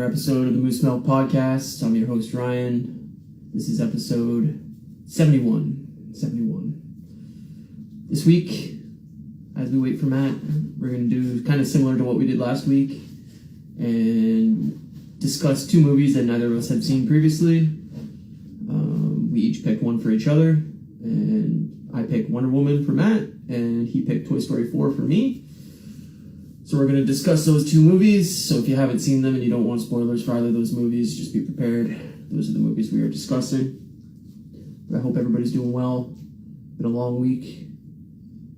Episode of the Moose Milk Podcast. I'm your host, Ryan. This is episode 71. This week, as we wait for Matt, we're going to do kind of similar to what we did last week and discuss two movies that neither of us had seen previously. We each pick one for each other, and I picked Wonder Woman for Matt, and he picked Toy Story 4 for me. So we're going to discuss those two movies. So if you haven't seen them and you don't want spoilers for either of those movies, just be prepared. Those are the movies we are discussing. But I hope everybody's doing well. Been a long week.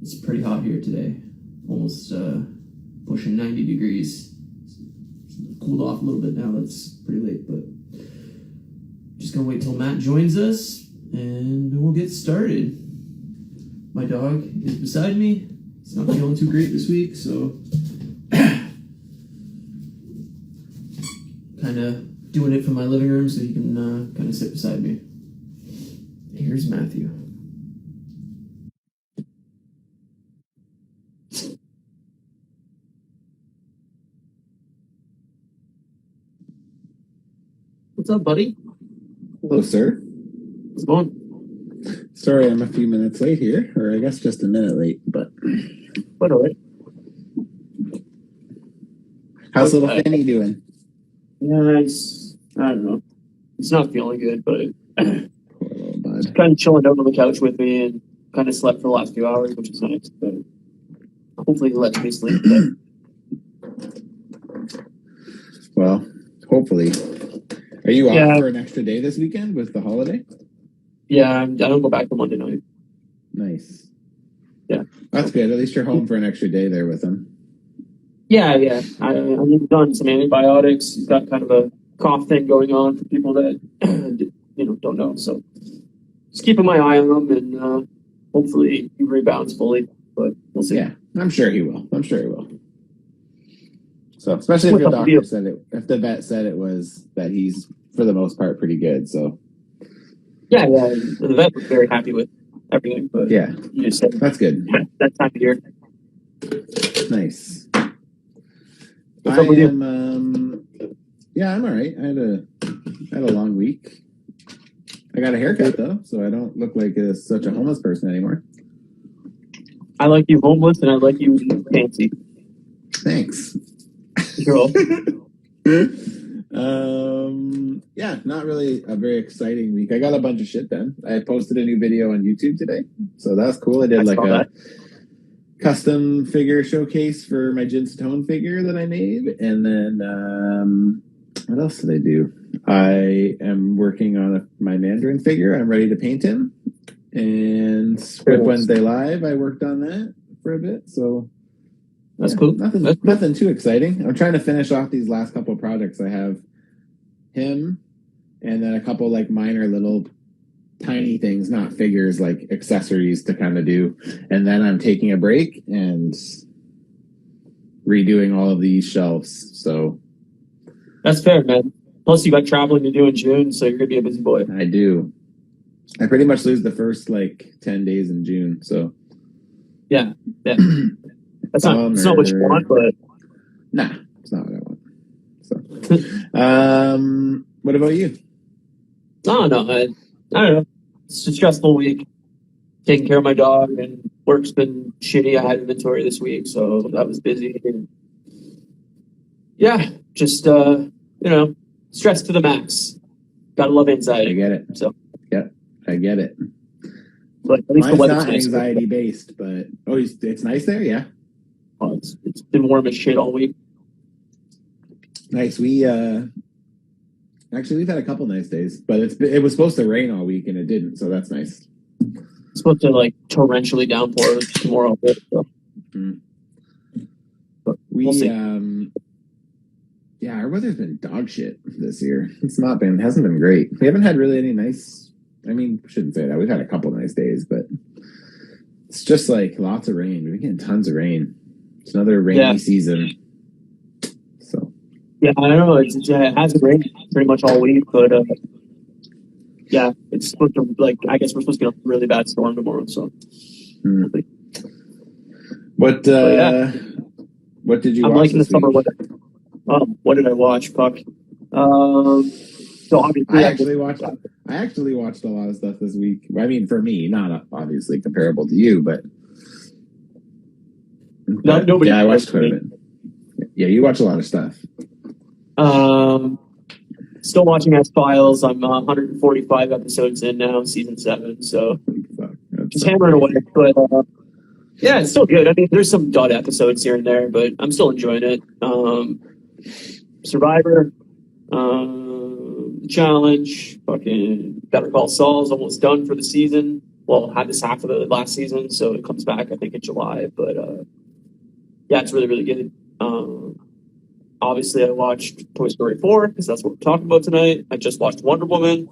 It's pretty hot here today. Almost pushing 90 degrees. It's cooled off a little bit now. That's pretty late, but just going to wait till Matt joins us and we'll get started. My dog is beside me. He's not feeling too great this week, so kind of doing it from my living room so he can kind of sit beside me. Here's Matthew. What's up, buddy? Hello, sir. How's it going? Sorry I'm a few minutes late here, or I guess just a minute late, but... What all right? How's little Fanny doing? Yeah, I don't know. He's not feeling good, but Poor little bud. he's kind of chilling out on the couch with me and kind of slept for the last few hours, which is nice, but hopefully he lets me sleep. Well, hopefully. Are you off Yeah. for an extra day this weekend with the holiday? Yeah, I don't go back till Monday night. Nice. Yeah. That's good. At least you're home for an extra day there with him. Yeah. I've done some antibiotics. He's got kind of a cough thing going on for people that don't know. So just keeping my eye on him, and hopefully he rebounds fully. But we'll see. Yeah, I'm sure he will. So, especially if your doctor said it, if the vet said it was that he's, for the most part, pretty good. So. Yeah. The vet was very happy with everything. But yeah, you just said that's good. That time of year. Nice. What's up with you? Yeah, I'm all right. I had a long week. I got a haircut though, so I don't look like such a homeless person anymore. I like you homeless, and I like you fancy. Thanks. Girl. Yeah, not really a very exciting week. I got a bunch of shit done. I posted a new video on YouTube today, so that's cool. I did a custom figure showcase for my Jin Satone figure that I made, and then what else did I do? I am working on my Mandarin figure. I'm ready to paint him, and Script Wednesday Live, I worked on that for a bit, so that's cool. Nothing too exciting. I'm trying to finish off these last couple of projects. I have him, and then a couple like minor little tiny things, not figures, like accessories to kind of do. And then I'm taking a break and redoing all of these shelves. So that's fair, man. Plus you got traveling to do in June, so you're gonna be a busy boy. I do. I pretty much lose the first 10 days in June. So yeah. That's not what you want, but nah, it's not what I want. So what about you? I don't know. It's a stressful week. Taking care of my dog, and work's been shitty. I had inventory this week, so that was busy. And yeah, just stress to the max. Gotta love anxiety. I get it. So yeah, I get it. But at least mine's the weather's not nice. anxiety based, but it's nice there. Yeah, it's been warm as shit all week. Nice. We actually we've had a couple nice days, but it was supposed to rain all week and it didn't, so that's nice. It's supposed to torrentially downpour tomorrow. So. But we'll see. Yeah, our weather's been dog shit this year. Hasn't been great. We haven't had really any nice. I mean, shouldn't say that. We've had a couple nice days, but it's just lots of rain. We've been getting tons of rain. It's another rainy season. So. Yeah, I don't know. It hasn't rained pretty much all week, but yeah, it's supposed to I guess we're supposed to get a really bad storm tomorrow. So, What did you watch I'm liking the this summer week? weather. What did I watch? Fuck. So obviously, I actually watched a lot of stuff this week. I mean, for me, not obviously comparable to you, but nobody. Yeah, I watched quite a bit. Yeah, you watch a lot of stuff. Still watching X-Files. I'm 145 episodes in now, season 7. So just hammering away. But yeah, it's still good. I mean, there's some dud episodes here and there, but I'm still enjoying it. Survivor, Challenge, fucking Better Call Saul's almost done for the season. Well, had this half of the last season, so it comes back, I think, in July. But yeah, it's really, really good. Obviously, I watched Toy Story 4 because that's what we're talking about tonight. I just watched Wonder Woman,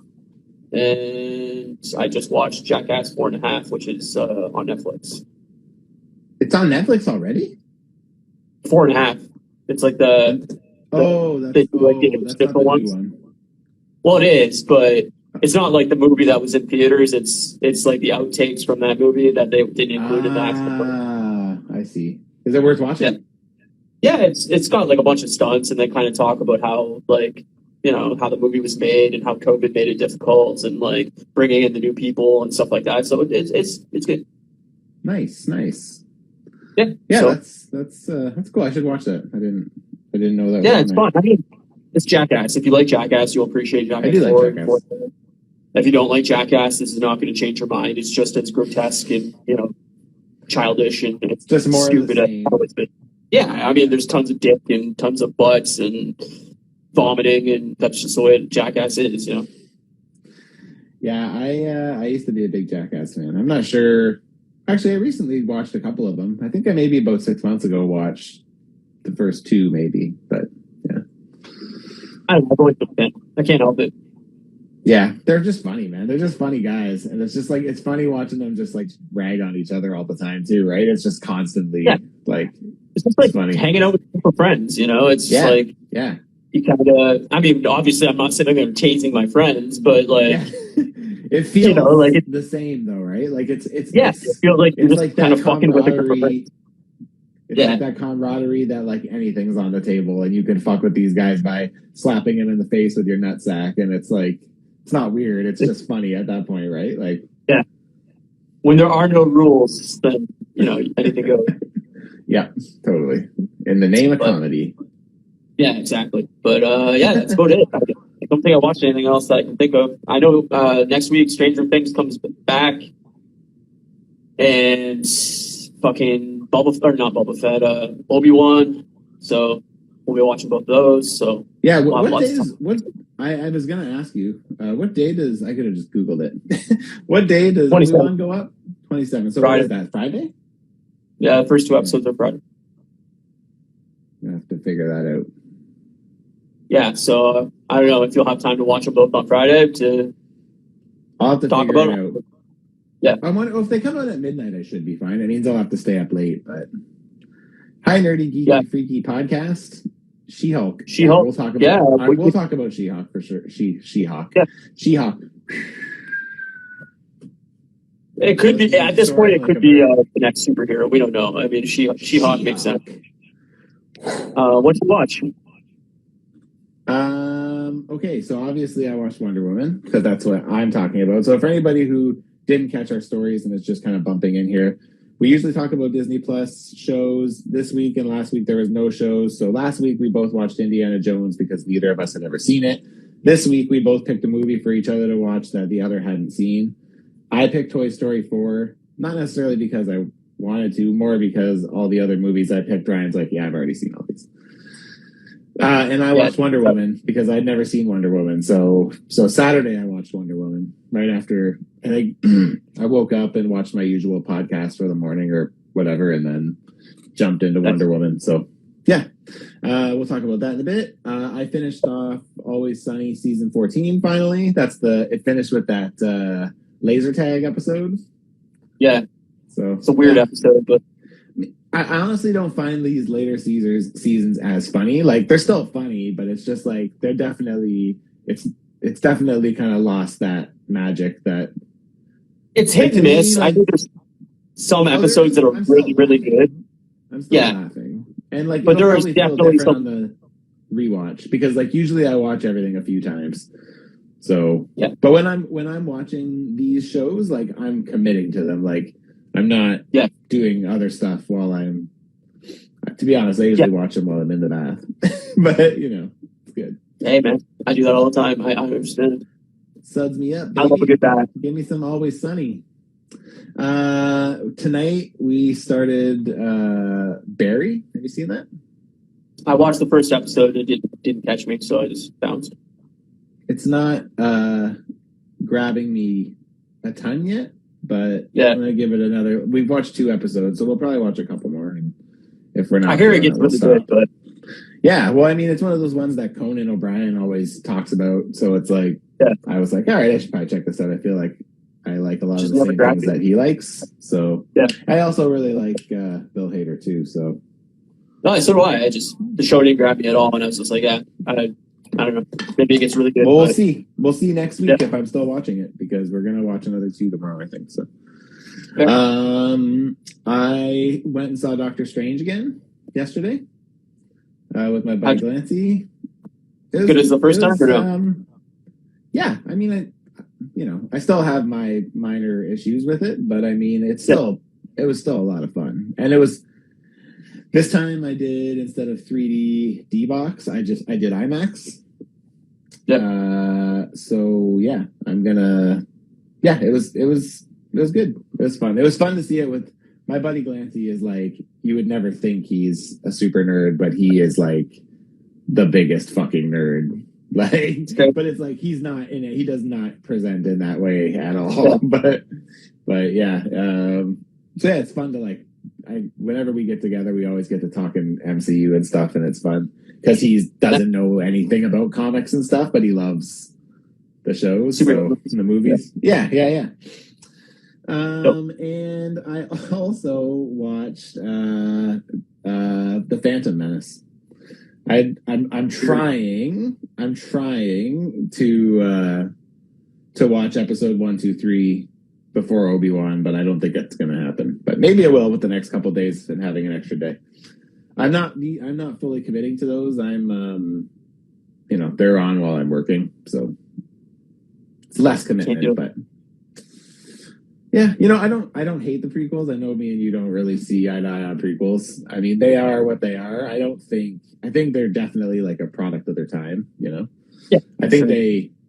and I just watched Jackass 4.5, which is on Netflix. It's on Netflix already? 4.5. It's like that's not the new one. Well, it is, but it's not like the movie that was in theaters. It's like the outtakes from that movie that they didn't include in that. I see. Is it worth watching? Yeah, it's got like a bunch of stunts, and they kind of talk about how how the movie was made and how COVID made it difficult, and like bringing in the new people and stuff like that. So it's good. Nice. Yeah, so, that's cool. I should watch that. I didn't know that. Yeah, it's fun. I mean, it's Jackass. If you like Jackass, you'll appreciate Jackass. I do like Jackass. If you don't like Jackass, this is not going to change your mind. It's just as grotesque and childish and it's just more stupid as it's been. Yeah, I mean, there's tons of dick and tons of butts and vomiting, and that's just the way Jackass is, Yeah, I used to be a big Jackass fan. I'm not sure. Actually, I recently watched a couple of them. I think I maybe about 6 months ago watched the first 2, maybe. But yeah, I've always been a fan. I can't help it. Yeah, they're just funny, man. They're just funny guys, and it's just like it's funny watching them just like rag on each other all the time too, right? It's just constantly like. It's just like funny. Hanging out with your friends, It's just like you kind of. I mean, obviously, I'm not sitting there tasing my friends, but like it feels like it's the same though, right? Like it's it feels like you're just kind of fucking with your friends. It's like that camaraderie that like anything's on the table, and you can fuck with these guys by slapping them in the face with your nutsack, and it's like it's not weird. It's just funny at that point, right? Like when there are no rules, then anything goes. Yeah, totally. In the name of comedy. Yeah, exactly. But that's about it. I don't think I watched anything else that I can think of. I know next week Stranger Things comes back, and fucking Boba Fett, Obi Wan. So we'll be watching both of those. So yeah, what day is what? I was gonna ask you what day does I could have just Googled it. What day does Obi Wan go up? 27. So Friday. What is that? Friday? Yeah, the first 2 episodes are Friday. I have to figure that out. Yeah, so I don't know if you'll have time to watch them both on Friday to I'll have to talk figure about it out. Yeah. I wonder if they come out at midnight, I should be fine. It means I'll have to stay up late, but hi, Nerdy Geeky Freaky Podcast. She-Hulk. She-Hulk. We'll talk about we'll talk about She-Hulk for sure. She-Hulk. Yeah. She-Hulk. It could be at this point. It could be the next superhero. We don't know. I mean, She-Hulk makes sense. What did you watch? Okay, so obviously I watched Wonder Woman because that's what I'm talking about. So for anybody who didn't catch our stories and is just kind of bumping in here, we usually talk about Disney Plus shows. This week and last week there was no shows. So last week we both watched Indiana Jones because neither of us had ever seen it. This week we both picked a movie for each other to watch that the other hadn't seen. I picked Toy Story 4, not necessarily because I wanted to, more because all the other movies I picked, Ryan's like, yeah, I've already seen all these. And I watched Wonder Woman because I'd never seen Wonder Woman. So Saturday I watched Wonder Woman right after, and I woke up and watched my usual podcast for the morning or whatever, and then jumped into Wonder Woman. So yeah, we'll talk about that in a bit. I finished off Always Sunny season 14 finally. It finished with that laser tag episode. Yeah. So it's a weird episode, but I honestly don't find these later seasons as funny. Like they're still funny, but it's just like they're definitely it's definitely kind of lost that magic that it's hit and miss. I think there's some episodes that are really, really good. I'm still laughing. And like, but there is definitely some rewatch because like usually I watch everything a few times. So yeah. But when I'm watching these shows, like I'm committing to them. Like I'm not doing other stuff while I'm. To be honest, I usually watch them while I'm in the bath. But you know, it's good. Hey man, I do that all the time. I understand. Suds me up, baby. I love a good bath. Give me some Always Sunny. Tonight we started Barry. Have you seen that? I watched the first episode. It didn't catch me, so I just bounced. It's not grabbing me a ton yet, but I'm gonna give it another. We've watched 2 episodes, so we'll probably watch a couple more. And if we're not, I hear it gets really good, but yeah. Well, I mean, it's one of those ones that Conan O'Brien always talks about. So it's like, I was like, all right, I should probably check this out. I feel like I like a lot of the same things that he likes. So I also really like Bill Hader too. So no, so do I. The show didn't grab me at all, and I was just like, I don't know. Maybe it gets really good. Well, we'll see. We'll see next week if I'm still watching it because we're gonna watch another 2 tomorrow, I think. So, I went and saw Doctor Strange again yesterday with my buddy Glancy. Good as the first time, or no? Yeah, I mean, I still have my minor issues with it, but I mean, it was still a lot of fun, and it was. This time I did, instead of 3D D-Box, I did IMAX. So yeah, I'm gonna. Yeah, it was good. It was fun. It was fun to see it with my buddy Glancy. Is like you would never think he's a super nerd, but he is like the biggest fucking nerd. Like, but it's like he's not in it. He does not present in that way at all. But yeah. So yeah, it's fun to like. Whenever we get together, we always get to talk in MCU and stuff, and it's fun because he doesn't know anything about comics and stuff, but he loves the shows, the movies. Yeah. And I also watched The Phantom Menace. I'm trying to watch episode 1, 2, 3 before Obi Wan, but I don't think that's going to happen. But maybe it will with the next couple of days and having an extra day. I'm not fully committing to those. I'm, they're on while I'm working, so it's less commitment. But yeah, I don't hate the prequels. I know me and you don't really see eye to eye on prequels. I mean, they are what they are. I think they're definitely like a product of their time. Yeah, I think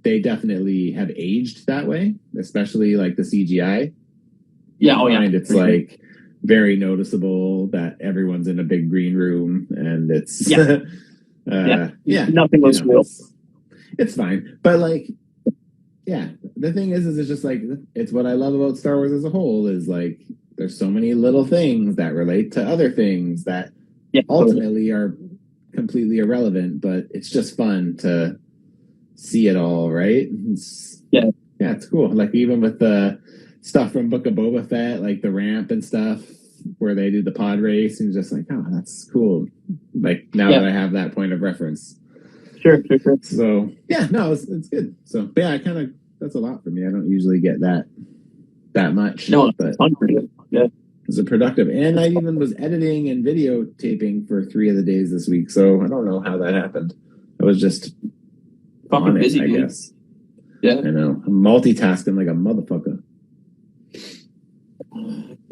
they definitely have aged that way, especially like the CGI. Yeah, It's like very noticeable that everyone's in a big green room and it's nothing looks real. It's fine, but like, yeah, the thing is it's just like it's what I love about Star Wars as a whole is like there's so many little things that relate to other things that ultimately are completely irrelevant, but it's just fun to see it all, right? It's cool. Like even with the stuff from Book of Boba Fett, like the ramp and stuff where they do the pod race, and just like, oh, that's cool. Like now that I have that point of reference. Sure. So yeah, no, it's good. So but yeah, that's a lot for me. I don't usually get that much. No, but it's fun for you. Yeah. It was productive, and I even was editing and videotaping for 3 of the days this week. So I don't know how that happened. I was just fucking busy, I guess. Yeah, I know. I'm multitasking like a motherfucker.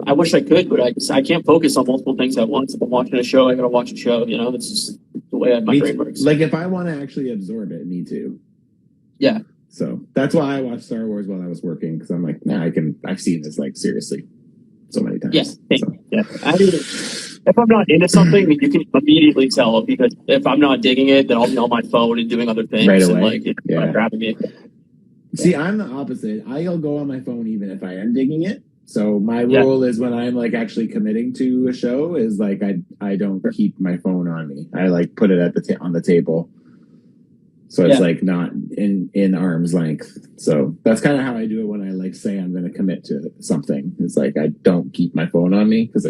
I wish I could, but I can't focus on multiple things at once. If I'm watching a show, I gotta watch a show. It's just the way my brain works. Like if I want to actually absorb it, me too. Yeah. So that's why I watched Star Wars while I was working because I'm like, I've seen this like seriously so many times. Yeah. If I'm not into something, you can immediately tell because if I'm not digging it, then I'll be on my phone and doing other things. Right away. And it's not grabbing me. See, I'm the opposite. I'll go on my phone even if I am digging it. So my rule is when I'm like actually committing to a show is like I don't keep my phone on me. I like put it on the table. So it's like not in arm's length. So that's kind of how I do it when I like say I'm going to commit to something. It's like I don't keep my phone on me because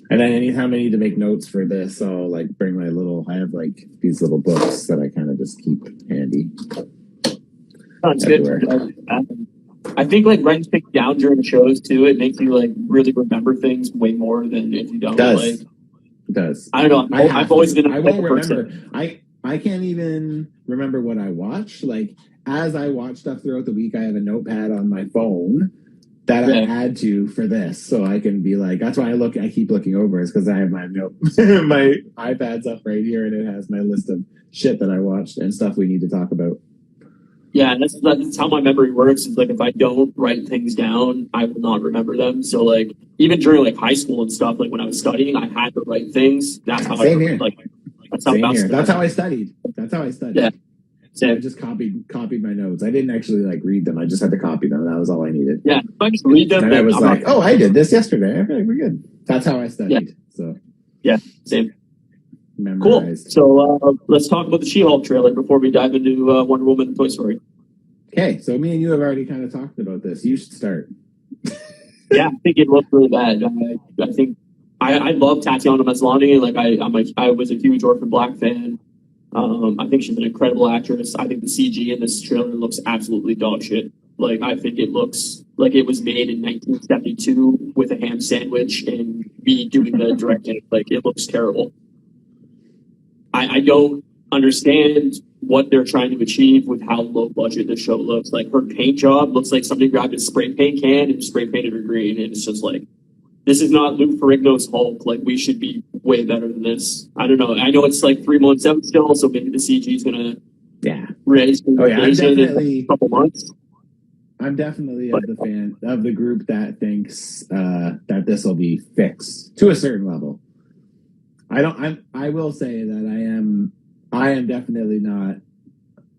and then anytime I need to make notes for this, I'll like bring I have like these little books that I kind of just keep handy. Sounds good. I think like writing things down during shows too, it makes you like really remember things way more than if you don't. It does. I don't know. I've always been a I won't person. remember. I can't even remember what I watch. Like, as I watch stuff throughout the week, I have a notepad on my phone that I add to for this, so I can be like, that's why I keep looking over, is because I have my my iPad's up right here, and it has my list of shit that I watched and stuff we need to talk about. Yeah, that's how my memory works. Is like, if I don't write things down, I will not remember them. So like, even during like high school and stuff, like when I was studying, I had to write things. That's how Same here. Like, that's how Same here. That's how I studied. Yeah. I just copied my notes. I didn't actually like read them. I just had to copy them. That was all I needed. Yeah, if I just read them, and I was like, "Oh, I did this yesterday. Okay, we're good." That's how I studied. Yeah. So yeah, same. Memorized. Cool. So let's talk about the She-Hulk trailer before we dive into Wonder Woman and Toy Story. Okay, so me and you have already kind of talked about this. You should start. Yeah, I think it looked really bad. I think I love Tatiana Maslany. Like I was a huge Orphan Black fan. I think she's an incredible actress. I think the CG in this trailer looks absolutely dog shit. Like, I think it looks like it was made in 1972 with a ham sandwich and me doing the directing. Like, it looks terrible. I don't understand what they're trying to achieve with how low budget the show looks. Like, her paint job looks like somebody grabbed a spray paint can and spray painted her green, and it's just like, this is not Lou Ferrigno's Hulk. Like, we should be way better than this. I don't know. I know it's like 3 months out still, so maybe the CG is gonna raise the in a couple months. I'm definitely of the fan of the group that thinks that this will be fixed to a certain level. I will say that I am definitely not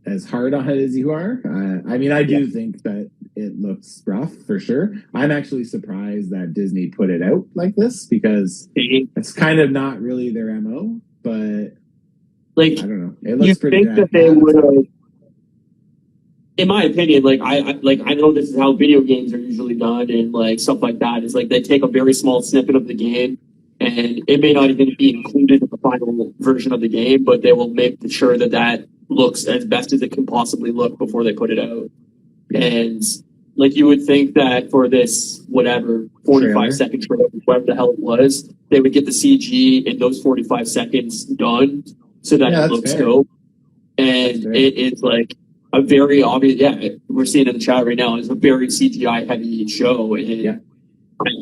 as hard on it as you are. I mean, I do think that it looks rough for sure. I'm actually surprised that Disney put it out like this, because it's kind of not really their MO, but like, I don't know. It looks pretty think that they would have, in my opinion, like I know this is how video games are usually done and like stuff like that. Is like they take a very small snippet of the game, and it may not even be included in the final version of the game, but they will make sure that looks as best as it can possibly look before they put it out. And like, you would think that for this, whatever, 45-second trailer, whatever the hell it was, they would get the CG in those 45 seconds done so that it looks dope. And it's like a very obvious, we're seeing it in the chat right now, it's a very CGI heavy show. And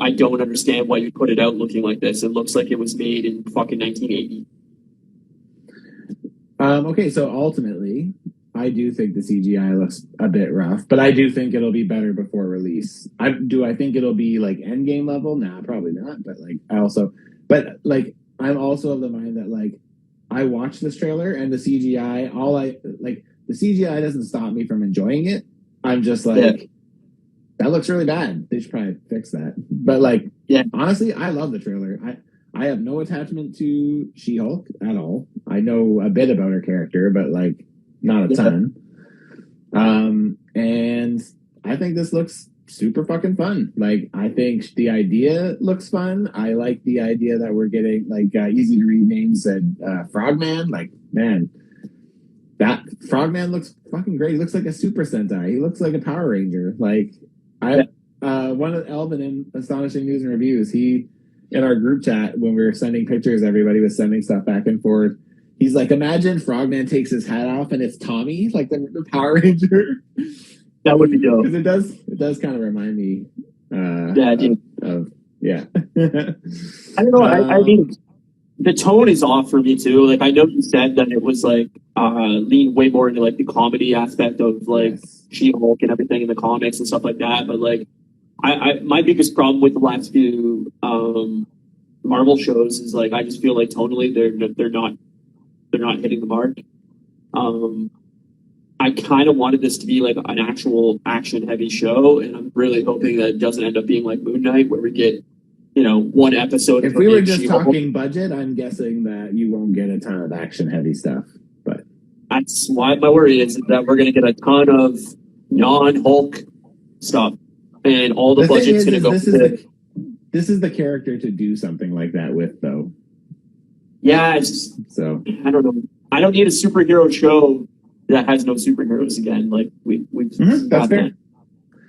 I don't understand why you put it out looking like this. It looks like it was made in fucking 1980. Okay, so ultimately, I do think the CGI looks a bit rough, but I do think it'll be better before release. I think it'll be like Endgame level? Nah, probably not. But I'm also of the mind that like, I watched this trailer and the CGI, the CGI doesn't stop me from enjoying it. I'm just like, that looks really bad. They should probably fix that. But like, honestly, I love the trailer. I have no attachment to She-Hulk at all. I know a bit about her character, but like, not a ton. And I think this looks super fucking fun. Like, I think the idea looks fun. I like the idea that we're getting like easy to read names and Frogman. Like, man, that Frogman looks fucking great. He looks like a Super Sentai. He looks like a Power Ranger. Like, one of Elvin in Astonishing News and Reviews, he, in our group chat, when we were sending pictures, everybody was sending stuff back and forth. He's like, imagine Frogman takes his hat off and it's Tommy, like the Power Ranger. That would be dope. Because it does kind of remind me. I don't know. I mean, the tone is off for me too. Like, I know you said that it was like lean way more into like the comedy aspect of like She-Hulk and everything in the comics and stuff like that. But like, my biggest problem with the last few Marvel shows is like, I just feel like tonally they're not hitting the mark. I kind of wanted this to be like an actual action heavy show, and I'm really hoping that it doesn't end up being like Moon Knight, where we get, one episode. If we were just talking budget, I'm guessing that you won't get a ton of action heavy stuff. But that's why my worry is that we're going to get a ton of non-Hulk stuff, and all the budget's going to go. This is the character to do something like that with, though. Yeah, so I don't know. I don't need a superhero show that has no superheroes again. Like we've that's fair. That.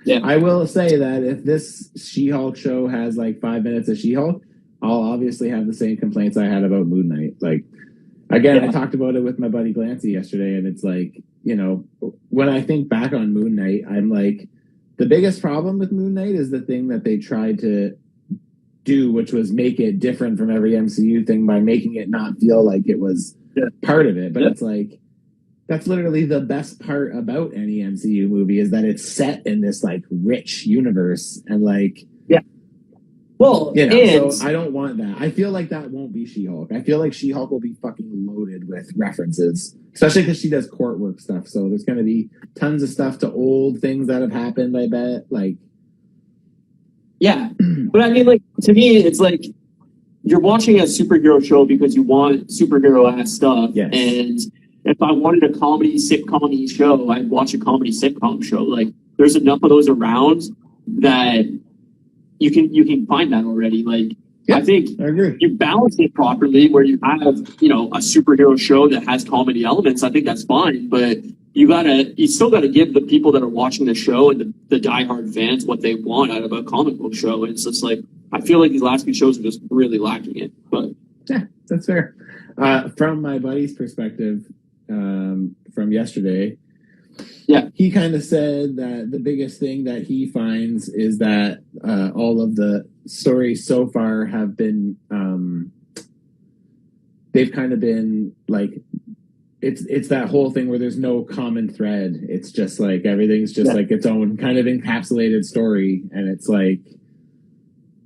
Yeah, I will say that if this She-Hulk show has like 5 minutes of She-Hulk, I'll obviously have the same complaints I had about Moon Knight. Like, again, I talked about it with my buddy Glancy yesterday, and it's like, when I think back on Moon Knight, I'm like, the biggest problem with Moon Knight is the thing that they tried to do, which was make it different from every MCU thing by making it not feel like it was part of it. But it's like, that's literally the best part about any MCU movie, is that it's set in this like rich universe, and like, well, so I don't want that. I feel like that won't be She-Hulk. I feel like She-Hulk will be fucking loaded with references, especially because she does court work stuff. So there's going to be tons of stuff to old things that have happened, I bet. Like, yeah. But I mean, like, to me, it's like you're watching a superhero show because you want superhero-ass stuff. Yes. And if I wanted a comedy sitcom show, I'd watch a comedy sitcom show. Like, there's enough of those around that you can find that already. Like, I think I agree. You balance it properly where you have, a superhero show that has comedy elements. I think that's fine, but you still gotta give the people that are watching the show and the diehard fans what they want out of a comic book show. And it's just like, I feel like these last few shows are just really lacking it. But yeah, that's fair. From my buddy's perspective, from yesterday, he kind of said that the biggest thing that he finds is that all of the stories so far have been they've kind of been like, it's that whole thing where there's no common thread. It's just like everything's just like its own kind of encapsulated story, and it's like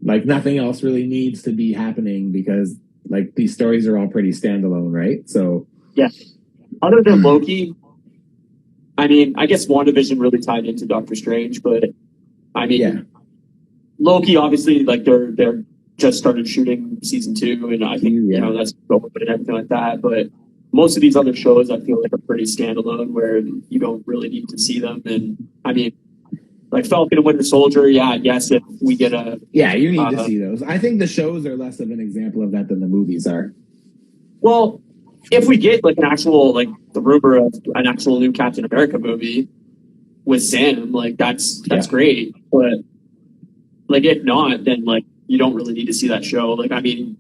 nothing else really needs to be happening because like these stories are all pretty standalone, right? So other than Loki, I mean, I guess WandaVision really tied into Doctor Strange, but I mean, Loki obviously, like they're just started shooting season 2, and I think that's open and everything like that. But most of these other shows, I feel like, are pretty standalone, where you don't really need to see them. And I mean, like Falcon and Winter Soldier, I guess if we get you need to see those. I think the shows are less of an example of that than the movies are. Well, if we get like an actual, like the rumor of an actual new Captain America movie with Sam, like that's great. But like if not, then like you don't really need to see that show. Like, I mean,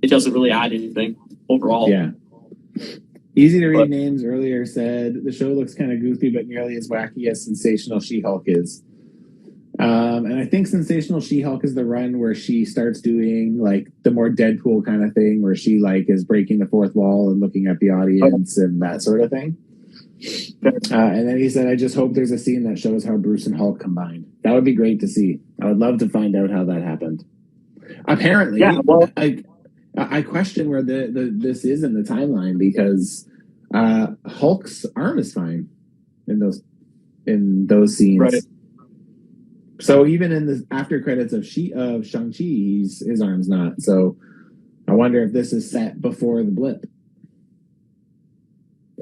it doesn't really add anything overall. Yeah. Easy to read names earlier said the show looks kind of goofy, but nearly as wacky as Sensational She-Hulk is. And I think Sensational She-Hulk is the run where she starts doing like the more Deadpool kind of thing, where she like is breaking the fourth wall and looking at the audience and that sort of thing. And then he said, I just hope there's a scene that shows how Bruce and Hulk combined. That would be great to see. I would love to find out how that happened. Apparently, I question where this is in the timeline, because Hulk's arm is fine in those scenes. Right. So even in the after credits of Shang-Chi, his arm's not. So I wonder if this is set before the blip.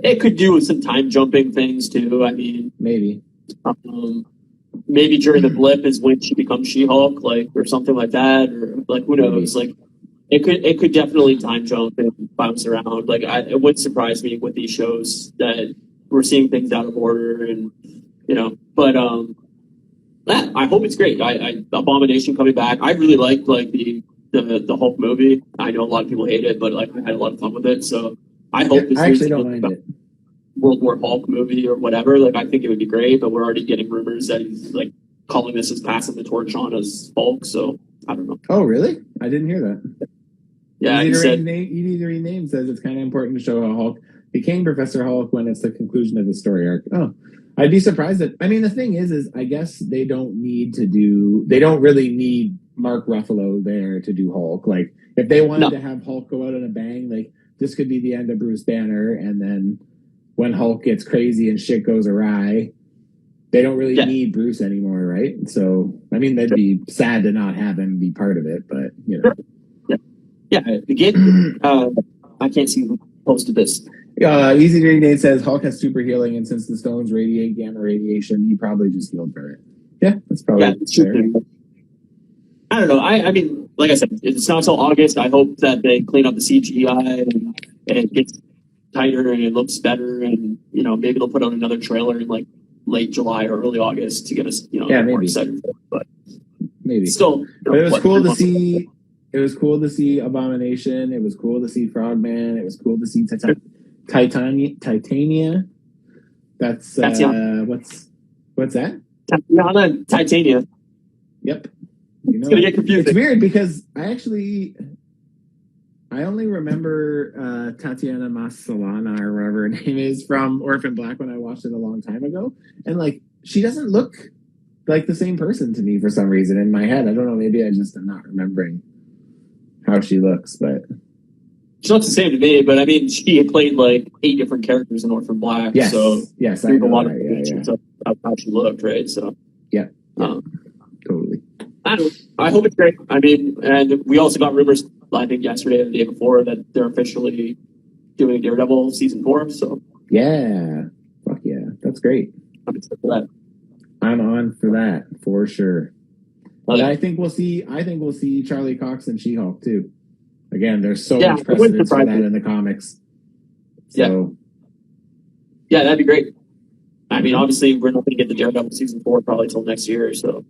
It could do with some time jumping things too. I mean, maybe during the blip is when she becomes She-Hulk, like, or something like that, or like who knows? Like, it could definitely time jump and bounce around. Like, it wouldn't surprise me with these shows that we're seeing things out of order, and but I hope it's great. Abomination coming back. I really liked like the Hulk movie. I know a lot of people hate it, but like I had a lot of fun with it. So I hope this I actually don't mind it. World War Hulk movie or whatever. Like, I think it would be great, but we're already getting rumors that he's like calling this as passing the torch on as Hulk. So I don't know. Oh, really? I didn't hear that. Yeah, Easy to rename says it's kind of important to show how Hulk became Professor Hulk when it's the conclusion of the story arc. Oh, I'd be surprised that. I mean, the thing is I guess they don't really need Mark Ruffalo there to do Hulk. Like, if they wanted to have Hulk go out on a bang, like this could be the end of Bruce Banner, and then when Hulk gets crazy and shit goes awry, they don't really need Bruce anymore, right? So, I mean, they'd be sad to not have him be part of it, but Yeah, again, I can't see who posted this. Easy to Read says Hulk has super healing, and since the stones radiate gamma radiation, he probably just healed for it. Yeah, that's probably fair. I don't know. I mean, like I said, it's not until August. I hope that they clean up the CGI and it gets tighter and it looks better, and maybe they'll put out another trailer in like late July or early August to get us more excited. But maybe still, but it was cool to see. It was cool to see Abomination. It was cool to see Frogman. It was cool to see Titania. That's what's that? Tatiana Titania. Yep. It's gonna get confusing. It's weird because I only remember Tatiana Maslany or whatever her name is from Orphan Black when I watched it a long time ago, and like she doesn't look like the same person to me for some reason in my head. I don't know. Maybe I just am not remembering how she looks, but she looks the same to me. But I mean, she had played like 8 different characters in Orphan Black. Yes, so yes, I know a lot of of how she looked, right? So yeah, totally. I hope it's great. I mean, and we also got rumors, I think yesterday or the day before, that they're officially doing Daredevil season 4. So yeah, fuck yeah, that's great. I'm excited for that. I'm on for that for sure. But I think we'll see Charlie Cox and She-Hulk too. Again, there's so much precedence for that in the comics. So yeah, that'd be great. I mean, obviously, we're not going to get the Daredevil season 4 probably till next year. So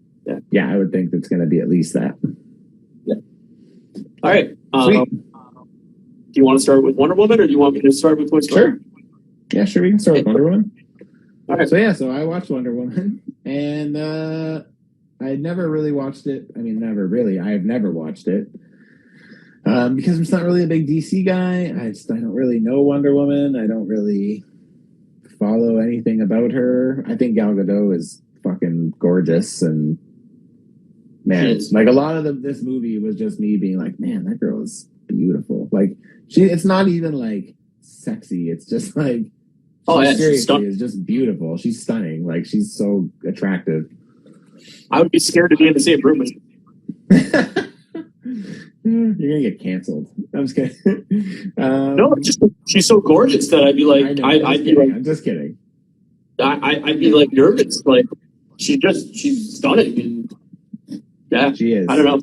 yeah, I would think it's going to be at least that. Yeah. All right. Do you want to start with Wonder Woman, or do you want me to start with Toy Story? Sure. Yeah, sure. We can start with Wonder Woman. All right. So I watched Wonder Woman, and I had never really watched it. I mean, never really. I've never watched it because I'm just not really a big DC guy. I don't really know Wonder Woman. I don't really follow anything about her. I think Gal Gadot is fucking gorgeous, and man, like a lot of this movie was just me being like, man, that girl is beautiful. Like it's not even like sexy. It's just like, seriously is just beautiful. She's stunning. Like she's so attractive. I would be scared to be in the same room with you. You're gonna get canceled. I'm just kidding. No, just she's so gorgeous that I'd be like, I'm just kidding. I'd be like nervous. Like she's stunning, and yeah, she is. I don't know.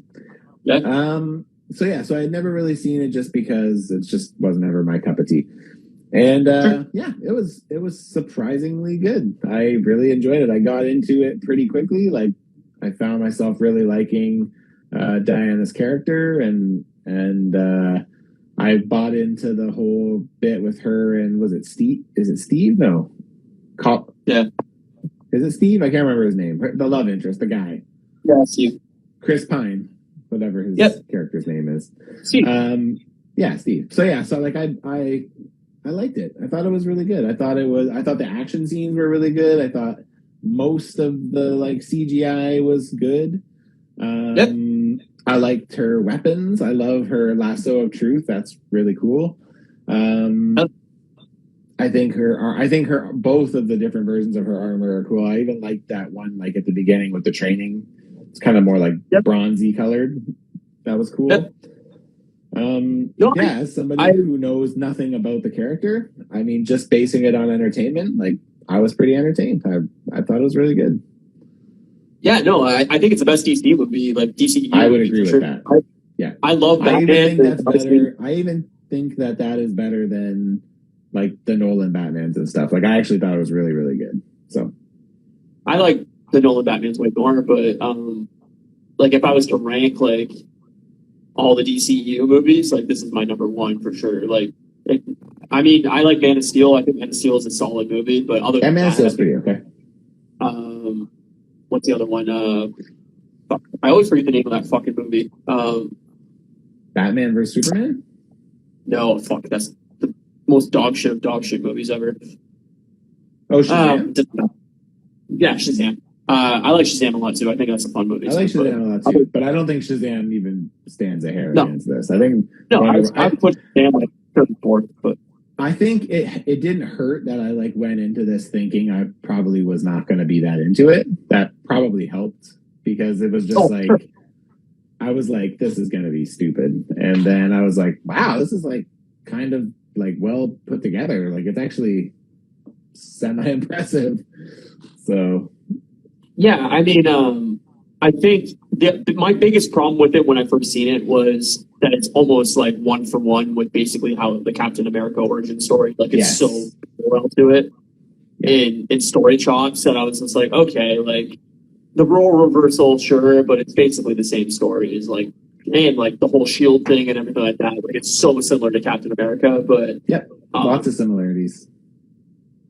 Yeah. So I had never really seen it just because it just wasn't ever my cup of tea. And it was surprisingly good. I really enjoyed it. I got into it pretty quickly. Like I found myself really liking Diana's character, and I bought into the whole bit with her. And was it Steve? Is it Steve? No. Yeah. Is it Steve? I can't remember his name. The love interest, the guy. Yeah, Steve. Chris Pine, whatever his character's name is. Steve. Yeah, Steve. So like I liked it. I thought it was really good. I thought the action scenes were really good. I thought most of the like CGI was good. I liked her weapons. I love her lasso of truth. That's really cool. I think her both of the different versions of her armor are cool. I even liked that one like at the beginning with the training. It's kind of more like bronzy colored. That was cool. As somebody who knows nothing about the character, I mean, just basing it on entertainment, like I was pretty entertained. I thought it was really good. Yeah, no, I think it's the best DC movie, like DCU. I would agree with that. I love Batman. I even think that is better than like the Nolan Batmans and stuff. Like I actually thought it was really, really good. So I like the Nolan Batmans way more, but like if I was to rank like all the DCU movies, like this is my number one for sure. Like, I mean, I like Man of Steel. I think Man of Steel is a solid movie, but other than Man of Steel's pretty okay. What's the other one? I always forget the name of that fucking movie. Batman vs Superman? No, fuck, that's the most dog shit movies ever. Oh, Shazam. Yeah, Shazam. I like Shazam a lot too. I think that's a fun movie. I like Shazam a lot too, but I don't think Shazam even stands a hair against this. I think I put Shazam like 34th, but I think it didn't hurt that I like went into this thinking I probably was not going to be that into it. That probably helped because it was just sure. I was like, this is going to be stupid, and then I was like, wow, this is like kind of like well put together. Like it's actually semi impressive. So. Yeah, I mean, I think my biggest problem with it when I first seen it was that it's almost like one for one with basically how the Captain America origin story. Like it's so well to it in story chops that I was just like, okay, like the role reversal, sure, but it's basically the same story. Is like and like the whole shield thing and everything like that. Like it's so similar to Captain America, but yep, lots of similarities.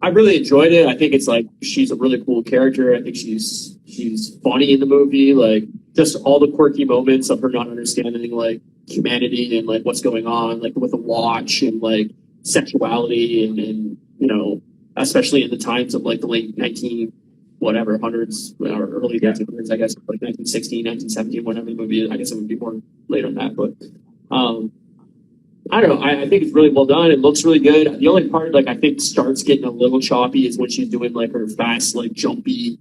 I really enjoyed it. I think it's like she's a really cool character. I think she's funny in the movie. Like just all the quirky moments of her not understanding like humanity and like what's going on, like with a watch and like sexuality and you know, especially in the times of like the late 19 whatever hundreds or early 1900s, I guess, like 1916, 1917, whatever the movie is. I guess it would be more later than that, but I don't know. I think it's really well done. It looks really good. The only part, like, I think starts getting a little choppy is when she's doing, like, her fast, like, jumpy,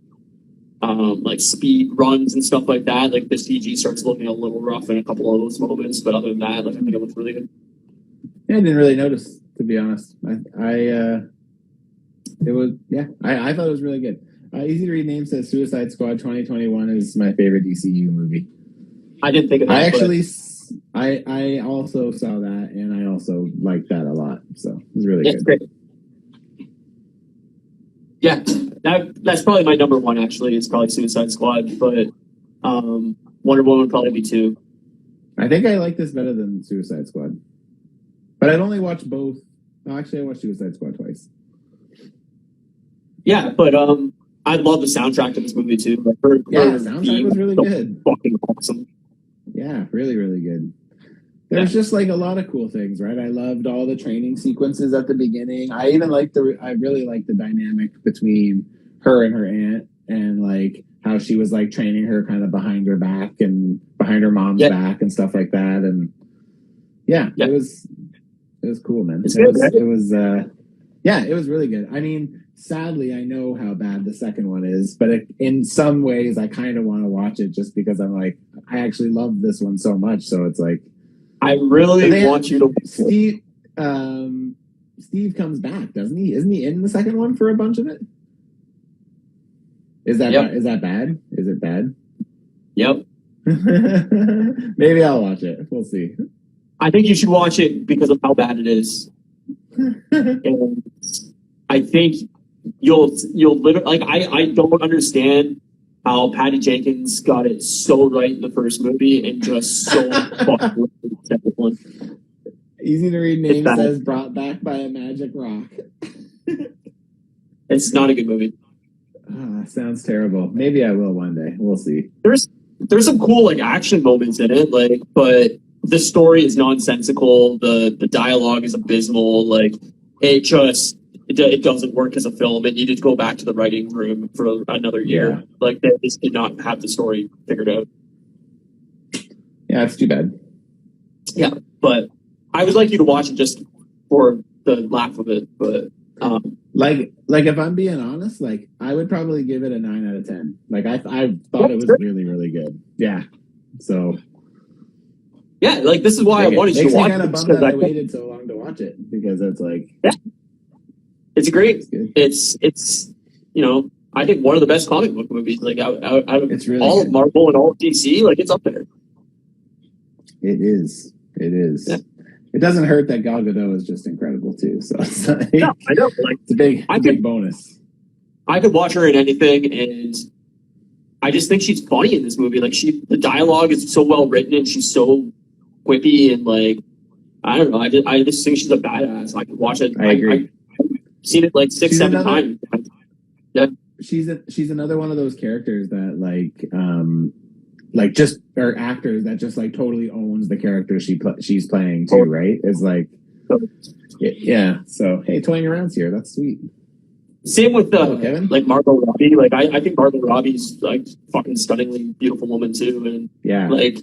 like, speed runs and stuff like that. Like, the CG starts looking a little rough in a couple of those moments. But other than that, like, I think it looks really good. Yeah, I didn't really notice, to be honest. I thought it was really good. Easy to Read Name says Suicide Squad 2021 is my favorite DCU movie. I didn't think of that. I also saw that, and I also liked that a lot. So it was really good. Great. Yeah, that's probably my number one. Actually, it's probably Suicide Squad, but Wonder Woman would probably be 2. I think I like this better than Suicide Squad, but I'd only watched both. No, actually, I watched Suicide Squad twice. Yeah, but I love the soundtrack to this movie too. Like the soundtrack was really good. Fucking awesome. Yeah, really, really good. There's just like a lot of cool things, right? I loved all the training sequences at the beginning. I even I really liked the dynamic between her and her aunt, and like how she was like training her kind of behind her back and behind her mom's back and stuff like that. And it was cool, man. It was really good. I mean, sadly, I know how bad the second one is, but in some ways, I kind of want to watch it just because I'm like, I actually love this one so much. So it's like, I really want you to. Steve comes back, doesn't he? Isn't he in the second one for a bunch of it? Is that bad? Is it bad? Yep. Maybe I'll watch it. We'll see. I think you should watch it because of how bad it is. And I think you'll literally like I don't understand how Patty Jenkins got it so right in the first movie and just so fucking in the second one. Easy to Read Name says brought back by a magic rock. It's not a good movie. Sounds terrible. Maybe I will one day. We'll see. There's some cool like action moments in it, like, but the story is nonsensical. The dialogue is abysmal. Like it doesn't work as a film. It needed to go back to the writing room for another year. Yeah. Like they just did not have the story figured out. Yeah, it's too bad. Yeah, but I would like you to watch it just for the laugh of it. But like if I'm being honest, like I would probably give it a 9 out of 10. Like I thought it was really, really good. Yeah. So yeah, like this is why I wanted you to watch it. Kind of bummed that I waited so long to watch it because it's like it's great. It's you know, I think one of the best comic book movies. Like out of really all good. of Marvel and all of DC, like it's up there. It is. Yeah. It doesn't hurt that Gal Gadot is just incredible too. So it's like, I know. Like it's a big bonus. I could watch her in anything, and I just think she's funny in this movie. Like the dialogue is so well written, and she's so quippy, and like I don't know. I just think she's a badass. I could watch it. I agree. I've seen it like 6-7 times. Yeah, she's another one of those characters that just or actors that just like totally owns the character she's playing too, right? It's like yeah. So hey, toying around's here. That's sweet. Same with Kevin? like Margot Robbie. Like I think Margot Robbie's like fucking stunningly beautiful woman too, and like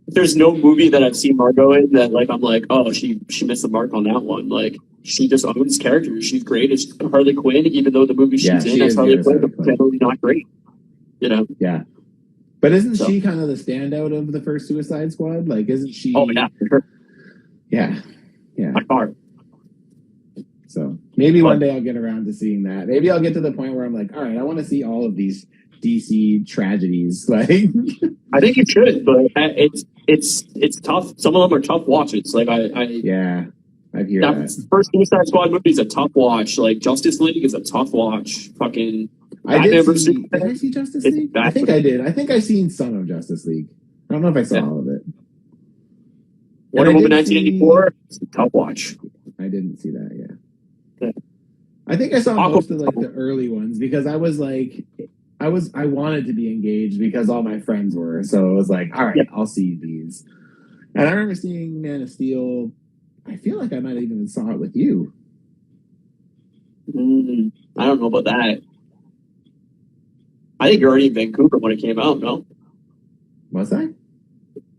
there's no movie that I've seen Margot in that like I'm like, oh, she missed the mark on that one. Like she just owns characters. She's great as Harley Quinn, even though the movie she's in as Harley Quinn is generally not great. You know? Yeah. But isn't she kind of the standout of the first Suicide Squad? Like, isn't she? Oh yeah, for sure. Yeah. By far. So maybe one day I'll get around to seeing that. Maybe I'll get to the point where I'm like, all right, I want to see all of these DC tragedies. Like, I think you should, but it's tough. Some of them are tough watches. Like I hear that. First Suicide Squad movie is a tough watch. Like Justice League is a tough watch. Fucking. Did I see Justice League? I think I did. I think I've seen some of Justice League. I don't know if I saw all of it. Wonder Woman 1984, it's a tough watch. I didn't see that, Yeah. I think I saw most of like the early ones because I was like, I wanted to be engaged because all my friends were. So it was like, all right, I'll see these. And I remember seeing Man of Steel. I feel like I might have even saw it with you. I don't know about that. I think you're already in Vancouver when it came out, no? Was I?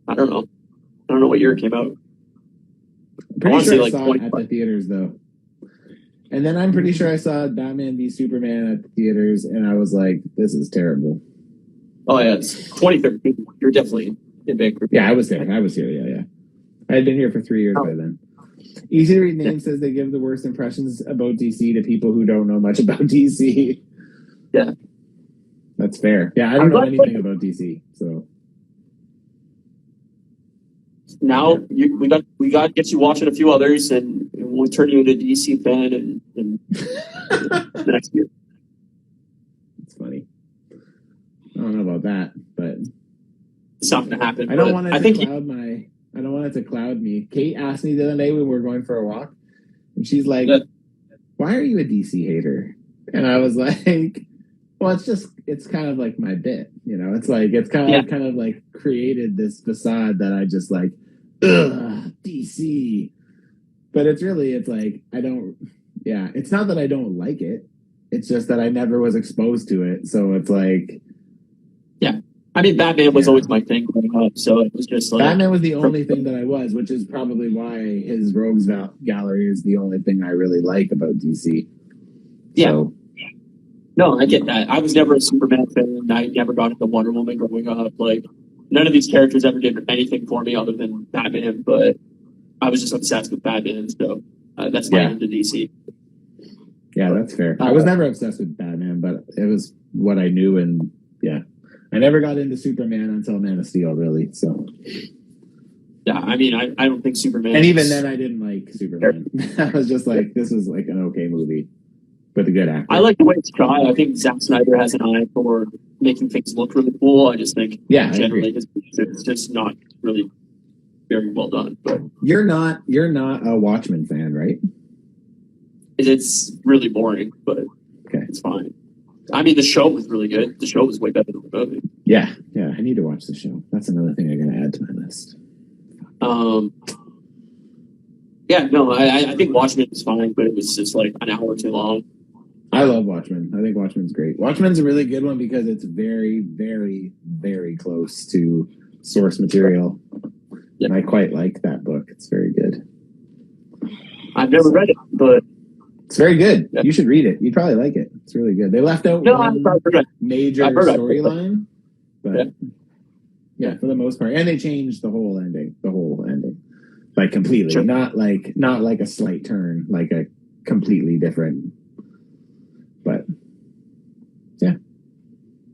I don't know. I don't know what year it came out. I'm pretty sure I saw it at the theaters, though. And then I'm pretty sure I saw Batman v Superman at the theaters, and I was like, this is terrible. Oh, yeah, it's 2013. You're definitely in Vancouver. Yeah, I was there. Yeah. I had been here for 3 years by then. Easy to Read Name says they give the worst impressions about DC to people who don't know much about DC. Yeah. That's fair. Yeah, I don't know anything about DC, so... Now we got to get you watching a few others, and we'll turn you into a DC fan and the next year. It's funny. I don't know about that, but it's not going to happen. I don't want it to cloud me. Kate asked me the other day when we were going for a walk, and she's like, "Why are you a DC hater?" And I was like, "Well, it's kind of like my bit, you know. It's kind of like created this facade that I just like, ugh, DC." But it's like it's not that I don't like it. It's just that I never was exposed to it. So it's like, yeah. I mean, Batman was always my thing growing up, so it was just like Batman was the only thing that I was, which is probably why his Rogues Gallery is the only thing I really like about DC. Yeah. So, no, I get that. I was never a Superman fan. I never got into Wonder Woman growing up. Like, none of these characters ever did anything for me other than Batman, but I was just obsessed with Batman, so that's my into DC. Yeah, that's fair. I was never obsessed with Batman, but it was what I knew, and yeah. I never got into Superman until Man of Steel, really, so... Yeah, I mean, I don't think Superman... And even then, I didn't like Superman. I was just like, this was like an okay movie. With a good actor. I like the way it's shot. I think Zack Snyder has an eye for making things look really cool. I just think generally it's just not really very well done. But you're not a Watchmen fan, right? It's really boring, but it's fine. I mean, the show was really good. The show was way better than the movie. Yeah. I need to watch the show. That's another thing I'm going to add to my list. I think Watchmen is fine, but it was just like an hour too long. I love Watchmen. I think Watchmen's great. Watchmen's a really good one because it's very, very, very close to source material. Yeah. And I quite like that book. It's very good. I've never read it, but... It's very good. Yeah. You should read it. You'd probably like it. It's really good. They left out one major storyline, but yeah, for the most part. And they changed the whole ending. Like completely. Sure. Not like a slight turn, like a completely different... But yeah,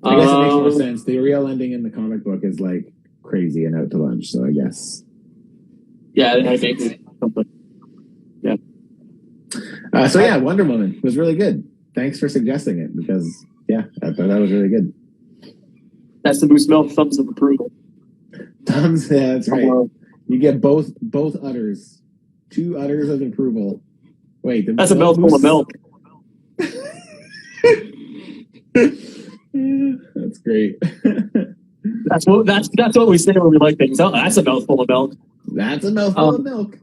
I guess it makes more sense. The real ending in the comic book is like crazy and out to lunch. So I guess, yeah, that makes something. Yeah. So yeah, Wonder Woman was really good. Thanks for suggesting it because I thought that was really good. That's the Moose Milk thumbs of approval. Thumbs, yeah, that's right. You get both udders, 2 udders of approval. Wait, that's a mouthful of milk. That's great. That's what we say when we like things. Oh, that's a mouthful of milk. That's a mouthful of milk.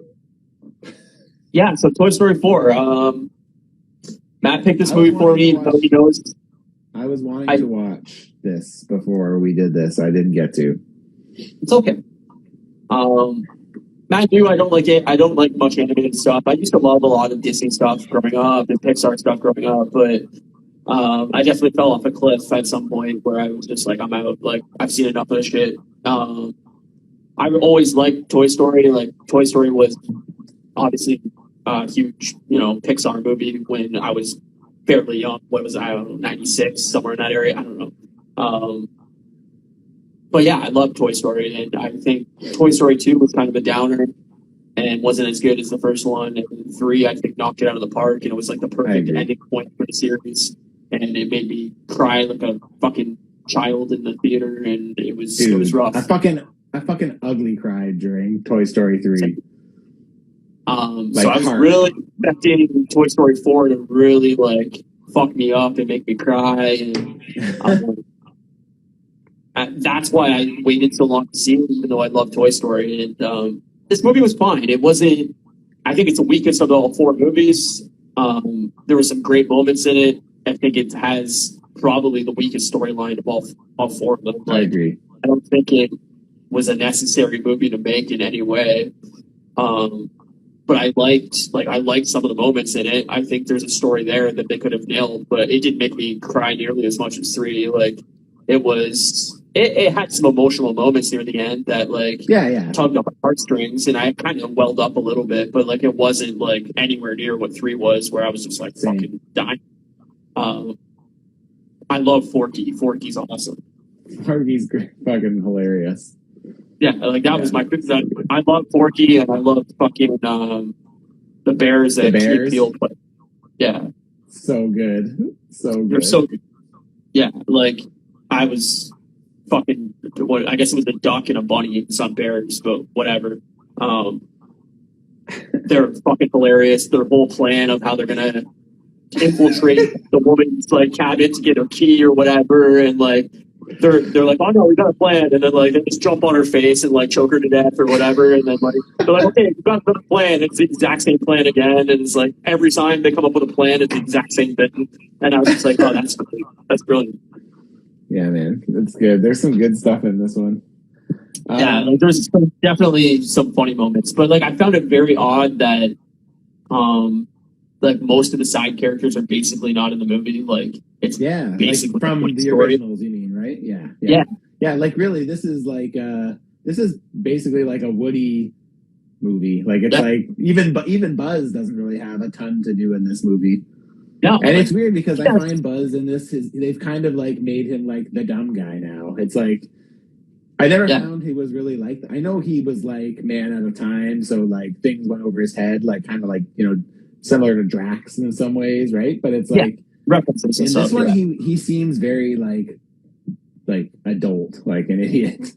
Yeah, so Toy Story 4. Matt picked this movie for me. He knows. I was wanting to watch this before we did this. I didn't get to. It's okay. Matt knew I don't like it. I don't like much animated stuff. I used to love a lot of Disney stuff growing up and Pixar stuff growing up, but I definitely fell off a cliff at some point where I was just like, I'm out. Like, I've seen enough of this shit. I always liked Toy Story. Like, Toy Story was obviously a huge, Pixar movie when I was fairly young. What was I don't know, 96, somewhere in that area? I don't know. But yeah, I love Toy Story, and I think Toy Story 2 was kind of a downer and wasn't as good as the first one. And 3, I think, knocked it out of the park, and it was like the perfect ending point for the series. And it made me cry like a fucking child in the theater, and it was rough. I fucking ugly cried during Toy Story 3. So I was really expecting Toy Story 4 to really like fuck me up and make me cry, and that's why I waited so long to see it, even though I love Toy Story. And this movie was fine. It wasn't. I think it's the weakest of all 4 movies. There were some great moments in it. I think it has probably the weakest storyline of all 4 of them. I agree. I don't think it was a necessary movie to make in any way. But I liked some of the moments in it. I think there's a story there that they could have nailed, but it didn't make me cry nearly as much as 3. Like it had some emotional moments near the end that tugged on my heartstrings, and I kind of welled up a little bit, but like it wasn't like anywhere near what 3 was, where I was just like fucking dying. I love Forky. Forky's awesome. Forky's fucking hilarious. Yeah, like that was my. I love Forky, and I love fucking the bears that keep peeled. Yeah, so good, so good. They're so good. Yeah, like I was fucking. What I guess it was a duck and a bunny, some bears, but whatever. They're fucking hilarious. Their whole plan of how they're gonna infiltrate the woman's like cabinet to get her key or whatever, and like. They're like, oh no, we got a plan, and then like they just jump on her face and like choke her to death or whatever, and then like they're like, okay, we got the plan. It's the exact same plan again, and it's like every time they come up with a plan, it's the exact same thing. And I was just like, oh, that's brilliant. Yeah, man, that's good. There's some good stuff in this one. Yeah, like there's definitely some funny moments, but like I found it very odd that like most of the side characters are basically not in the movie. Like it's basically like from the originals, you mean, right? Yeah. Like really, this is basically like a Woody movie. Like it's like even Buzz doesn't really have a ton to do in this movie. No, and it's weird because I find Buzz in this they've kind of like made him like the dumb guy now. It's like I never found he was really like that. I know he was like man out of time, so like things went over his head, like kind of like similar to Drax in some ways, right? But it's like references in this one he seems very like adult, like an idiot.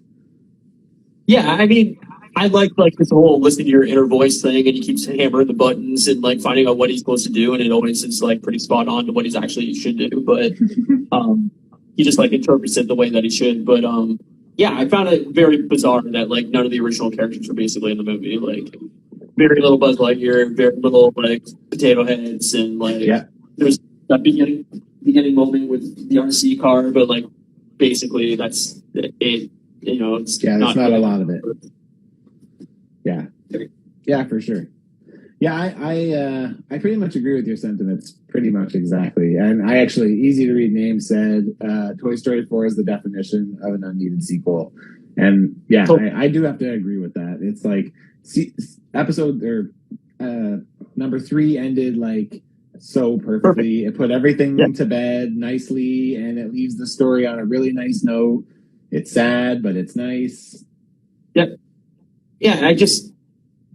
Yeah, I mean, I like this whole listen to your inner voice thing, and he keeps hammering the buttons and like finding out what he's supposed to do, and it always is like pretty spot on to what he's actually should do. But he just like interprets it the way that he should. But yeah, I found it very bizarre that like none of the original characters were basically in the movie. Like very little Buzz Lightyear, very little like Potato Heads, and like there's that beginning moment with the RC car, but like basically that's it. It's there's not a lot of it. Yeah, for sure. Yeah, I pretty much agree with your sentiments, pretty much exactly. And I actually, Easy to Read Name said, Toy Story 4 is the definition of an unneeded sequel. And yeah, I do have to agree with that. It's like episode or number 3 ended like so perfectly. Perfect. It put everything to bed nicely, and it leaves the story on a really nice note. It's sad, but it's nice. Yep. Yeah, and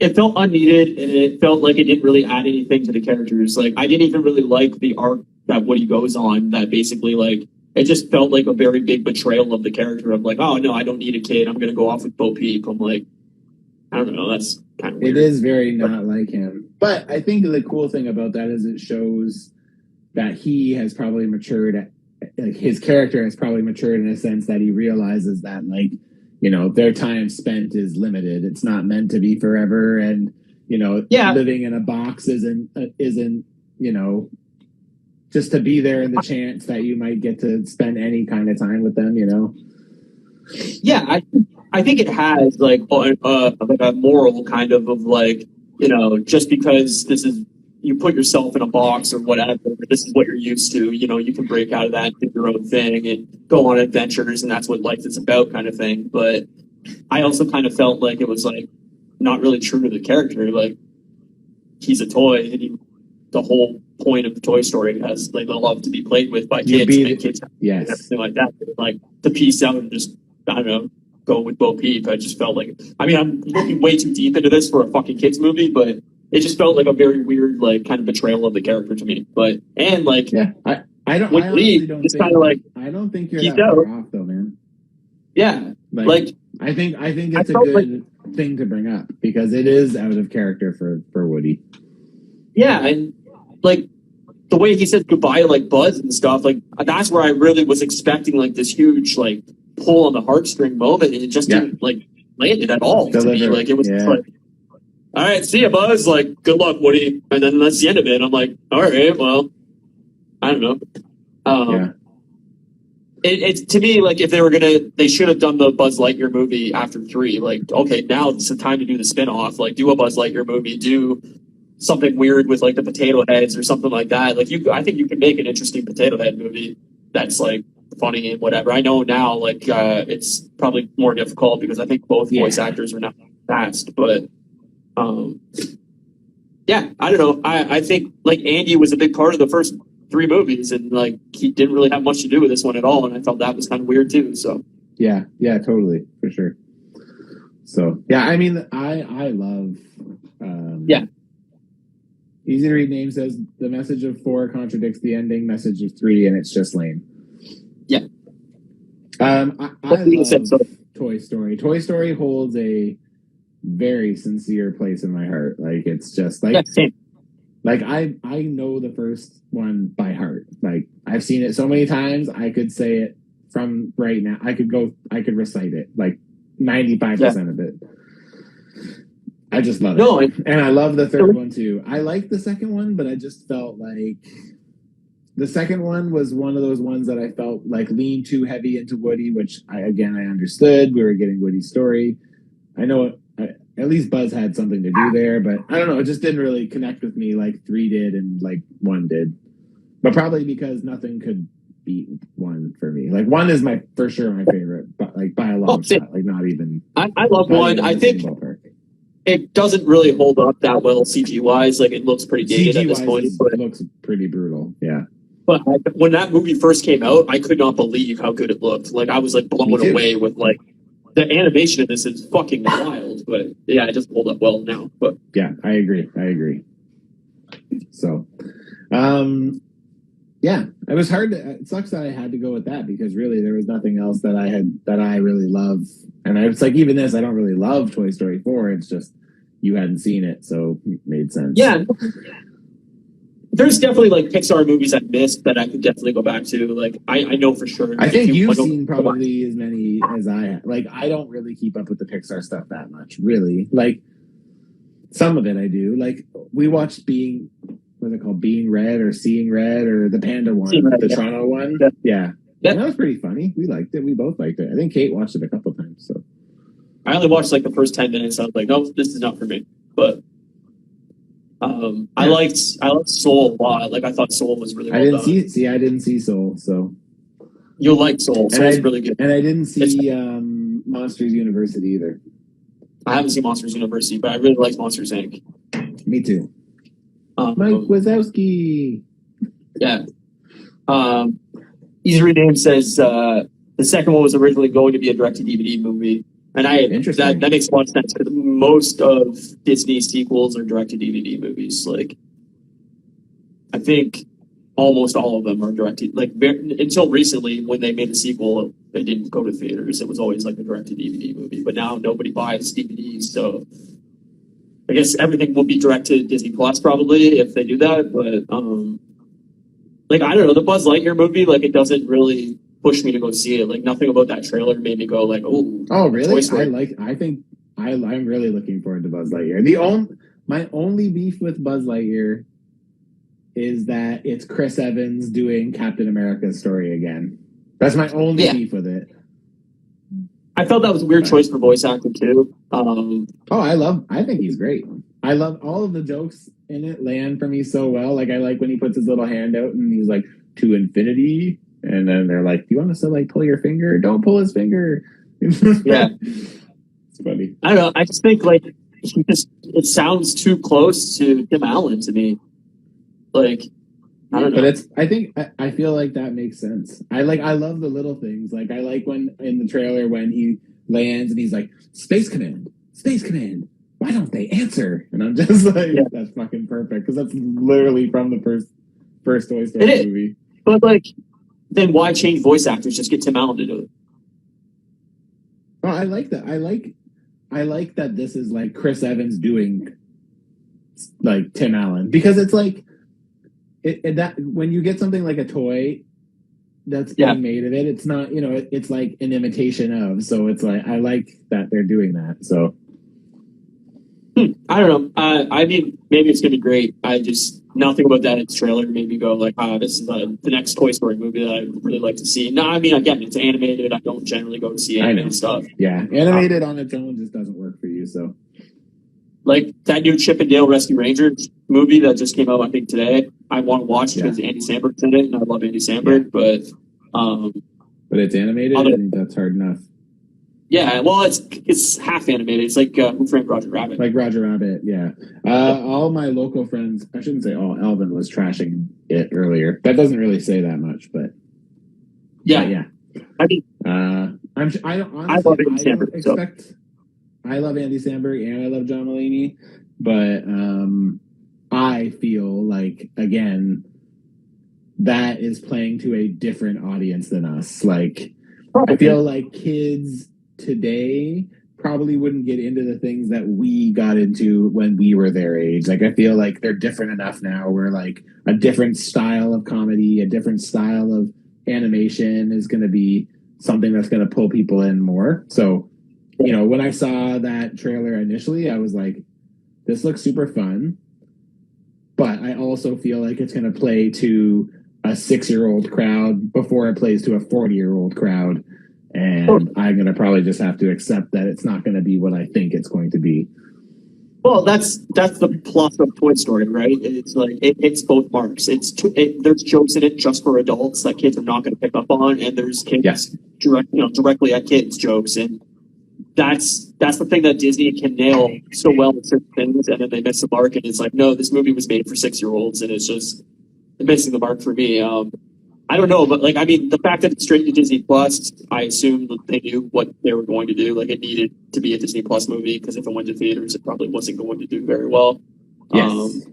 it felt unneeded, and it felt like it didn't really add anything to the characters. Like, I didn't even really like the arc that Woody goes on, that basically, like, it just felt like a very big betrayal of the character of, like, oh, no, I don't need a kid. I'm going to go off with Bo Peep. I'm like, I don't know. That's kind of weird. It is very not like him. But I think the cool thing about that is it shows that he has probably matured. Like, his character has probably matured in a sense that he realizes that, like, their time spent is limited. It's not meant to be forever. And, living in a box isn't, just to be there in the chance that you might get to spend any kind of time with them, Yeah, I think it has like a moral kind of like, just because this is, you put yourself in a box or whatever, this is what you're used to, you can break out of that, do your own thing and go on adventures, and that's what life is about kind of thing. But I also kind of felt like it was like not really true to the character. Like, he's a toy, and the whole point of Toy Story has like the love to be played with by kids and kids and everything like that. Like, to piece out and just, I don't know, go with Bo Peep, I just felt like, I mean, I'm looking way too deep into this for a fucking kids movie, but it just felt like a very weird, like, kind of betrayal of the character to me. But, and like, I don't think you're that far off though, man. Yeah. Like I think it's a good thing to bring up because it is out of character for Woody. Yeah, and like the way he said goodbye to like Buzz and stuff, like that's where I really was expecting like this huge like pull on the heartstring moment, and it just didn't like land it at all to me. Like it was just like, all right, see ya, Buzz. Like, good luck, Woody. And then that's the end of it. I'm like, all right, well, I don't know. It's to me like if they should have done the Buzz Lightyear movie after 3. Like, okay, now it's the time to do the spinoff. Like, do a Buzz Lightyear movie, do something weird with like the potato heads or something like that. Like, I think you could make an interesting potato head movie that's like funny and whatever. I know now, like, it's probably more difficult because I think both voice actors are not fast, but yeah, I don't know. I think like Andy was a big part of the first 3 movies, and like he didn't really have much to do with this one at all, and I felt that was kind of weird too. So yeah, totally, for sure. So yeah, I mean, I love Easy to Read Name says the message of 4 contradicts the ending message of 3, and it's just lame. Yeah. I love Toy Story. Toy Story holds a very sincere place in my heart. Like, it's just like, like I know the first one by heart. Like, I've seen it so many times. I could say it from right now. I could recite it like 95% of it. I just love it. And I love the third one too. I like the second one, but I just felt like the second one was one of those ones that I felt like leaned too heavy into Woody, which I understood. We were getting Woody's story. I know at least Buzz had something to do there, but I don't know. It just didn't really connect with me like 3 did and like 1 did. But probably because nothing could beat 1 for me. Like 1 is for sure my favorite, but like by a long shot. Like not even. I love 1. I think it doesn't really hold up that well CG wise. Like it looks pretty dated at this point. It looks pretty brutal. Yeah. But when that movie first came out, I could not believe how good it looked. Like I was like blown away with like the animation in this is fucking wild. But yeah, it just hold up well now. But yeah, I agree. So, yeah, it was hard. It sucks that I had to go with that because really there was nothing else that I really love. And it's like even this, I don't really love Toy Story 4. It's just you hadn't seen it, so it made sense. Yeah. There's definitely like Pixar movies I missed that I could definitely go back to. Like I know for sure. I think you've seen probably as many as I have. Like I don't really keep up with the Pixar stuff that much, really. Like some of it I do. Like we watched Being Red or Seeing Red or the Panda one, the Toronto one. Yeah. And that was pretty funny. We liked it. We both liked it. I think Kate watched it a couple times. So I only watched like the first 10 minutes. I was like, no, this is not for me. But I liked Soul a lot. Like I thought Soul was really well done. I didn't see Soul, so you'll like Soul. Soul's really good. And I didn't see Monsters University either. I haven't seen Monsters University, but I really liked Monsters Inc. Me too. Mike Wazowski. Yeah. Easy Rename says the second one was originally going to be a direct-to-DVD movie. And that makes a lot of sense because most of Disney sequels are direct-to-DVD movies. Like, I think almost all of them are directed. Like, until recently, when they made a sequel, they didn't go to theaters. It was always like a direct-to-DVD movie. But now nobody buys DVDs, so I guess everything will be direct to Disney Plus probably if they do that. But like I don't know, the Buzz Lightyear movie, like it doesn't really push me to go see it. Like nothing about that trailer made me go like, oh really? I'm really looking forward to Buzz Lightyear. My only beef with Buzz Lightyear is that it's Chris Evans doing Captain America's story again. That's my only beef with it. I felt that was a weird choice for voice acting too. I think he's great. I love all of the jokes in it land for me so well. Like I like when he puts his little hand out and he's like, to infinity. And then they're like, do you want us to like pull your finger? Don't pull his finger. Yeah. It's funny. I don't know. I just think like it sounds too close to Tim Allen to me. Like I don't know. But I feel like that makes sense. I love the little things. Like I like when in the trailer when he lands and he's like, Space Command. Why don't they answer? And I'm just like, that's fucking perfect. Because that's literally from the first Toy Story movie. But like, then why change voice actors? Just get Tim Allen to do it. Oh, I like that. I like that this is like Chris Evans doing like Tim Allen, because it's like that when you get something like a toy that's being made of it, it's not, it's like an imitation of. So it's like I like that they're doing that. So I don't know. I mean, maybe it's gonna be great. I just nothing about that in the trailer made me go like, this is the next Toy Story movie that I would really like to see. No, I mean, again, it's animated. I don't generally go to see animated stuff. Yeah, animated on its own just doesn't work for you. So, like that new Chip and Dale Rescue Rangers movie that just came out, I think today. I want to watch because Andy Samberg's in it, and I love Andy Samberg. But it's animated. I think that's hard enough. Yeah, well, it's half animated. It's like Who Framed Roger Rabbit. Like Roger Rabbit, yeah. All my local friends, I shouldn't say all, Elvin was trashing it earlier. That doesn't really say that much, but yeah. I mean, I love Andy Samberg. I love Andy Samberg and I love John Mulaney, but I feel like, again, that is playing to a different audience than us. Like, I feel like kids today probably wouldn't get into the things that we got into when we were their age. Like, I feel like they're different enough now where like a different style of comedy, a different style of animation is going to be something that's going to pull people in more. So, when I saw that trailer initially, I was like, this looks super fun. But I also feel like it's going to play to a 6-year-old crowd before it plays to a 40-year-old crowd. And I'm going to probably just have to accept that it's not going to be what I think it's going to be. Well, that's the plus of Toy Story, right? It's like it hits both marks. There's jokes in it just for adults that kids are not going to pick up on, and there's kids directly at kids jokes, and that's the thing that Disney can nail so well with certain things, and then they miss the mark, and it's like, no, this movie was made for 6-year-olds, and it's just missing the mark for me. I don't know, but like, I mean, the fact that it's straight to Disney Plus, I assume that they knew what they were going to do. Like, it needed to be a Disney Plus movie because if it went to theaters, it probably wasn't going to do very well. Yes.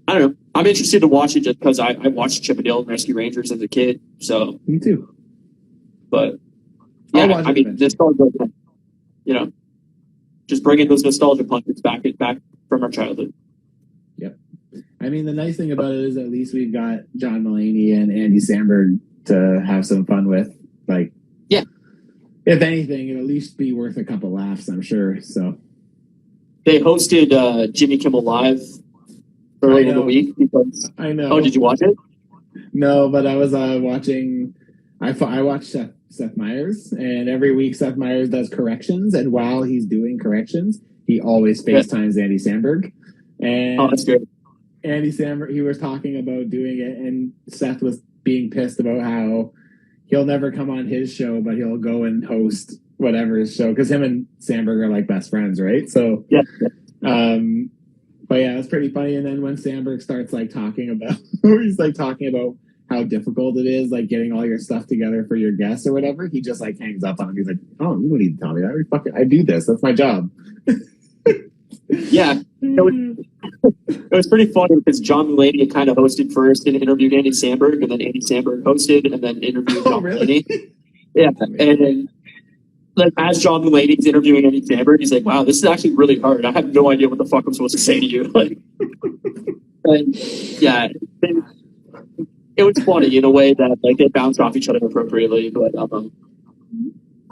I don't know. I'm interested to watch it just because I watched Chip and Dale Rescue Rangers as a kid. So me too. But yeah, I mean, nostalgia. Just bringing those nostalgia punches back from our childhood. Yep. I mean, the nice thing about it is at least we've got John Mulaney and Andy Samberg to have some fun with. Like, yeah. If anything, it'll at least be worth a couple laughs, I'm sure. So they hosted Jimmy Kimmel Live earlier in the week. I know. Oh, did you watch it? No, but I was watching. I watched Seth Meyers, and every week Seth Meyers does corrections, and while he's doing corrections, he always FaceTimes Andy Samberg. And that's good. Andy Samberg, he was talking about doing it, and Seth was being pissed about how he'll never come on his show, but he'll go and host whatever his show, because him and Samberg are like best friends, right? So, yeah. But yeah, it's pretty funny. And then when Samberg starts like talking about, he's like talking about how difficult it is, like getting all your stuff together for your guests or whatever, he just like hangs up on him. He's like, "Oh, you don't need to tell me that. I do this. That's my job." Yeah, it was pretty funny because John Mulaney kind of hosted first and interviewed Andy Samberg, and then Andy Samberg hosted and then interviewed John Mulaney. Yeah, and then like as John Mulaney's interviewing Andy Samberg, he's like, "Wow, this is actually really hard. I have no idea what the fuck I'm supposed to say to you." Like, and yeah, it was funny in a way that like they bounced off each other appropriately, but I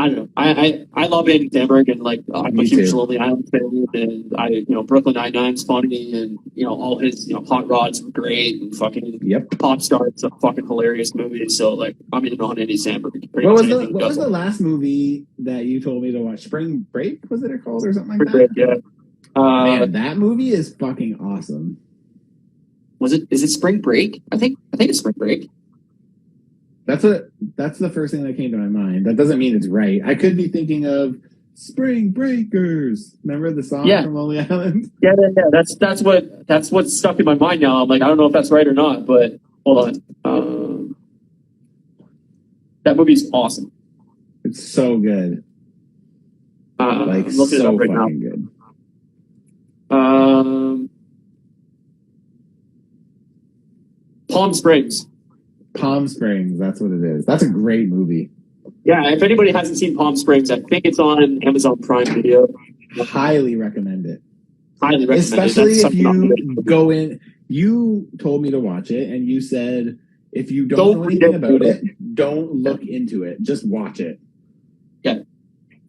don't know. I love Andy Samberg, and like I'm a huge Lonely Island fan, and Brooklyn Nine-Nine's funny, and all his Hot Rods were great, and fucking Pop Star, it's a fucking hilarious movie. So like I'm in on Andy Samberg. What was the last movie that you told me to watch? Spring Break, was it called, or something like that? Break, yeah. Man, that movie is fucking awesome. Is it Spring Break? I think it's Spring Break. That's the first thing that came to my mind. That doesn't mean it's right. I could be thinking of Spring Breakers. Remember the song from Lonely Island? Yeah. That's what stuck in my mind now. I'm like, I don't know if that's right or not, but hold on. That movie's awesome. It's so good. Like so right fucking good. Palm Springs. Palm Springs, that's what it is. That's a great movie. Yeah, if anybody hasn't seen Palm Springs, I think it's on Amazon Prime Video. Highly recommend it. Highly recommend Especially it. if you go in. You told me to watch it, and you said if you don't know anything about it, don't look into it. Just watch it. Yeah.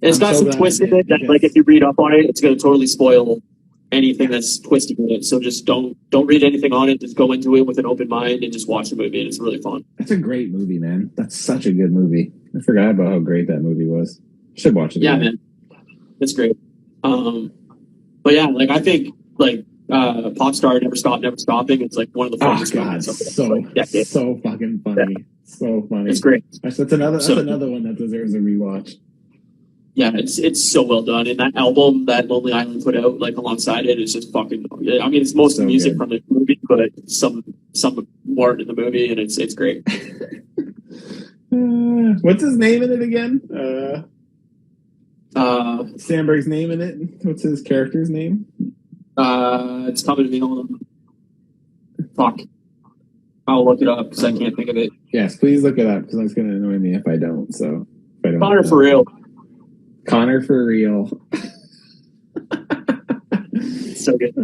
It's got some twists in it that, like, if you read up on it, it's going to totally spoil anything that's twisting in it. So just don't read anything on it. Just go into it with an open mind and just watch the movie, and it's really fun. That's a great movie, man. That's such a good movie. I forgot about how great that movie was. Should watch it. Yeah, man. It's great. But yeah, like, I think, like, Popstar Never Stop, Never Stopping. It's like one of the funniest movies of so fucking funny. Yeah. So funny. It's great. That's another one that deserves a rewatch. Yeah, it's so well done. And that album that Lonely Island put out, like, alongside it, is just fucking. I mean, it's most of the music from the movie, but some more in the movie, and it's great. What's his name in it again? Sandberg's name in it. What's his character's name? It's coming to me. Hold on. Fuck. I'll look it up because I can't think of it. Yes, please look it up because it's going to annoy me if I don't. So, if I don't Connor for real. Connor for real. So good.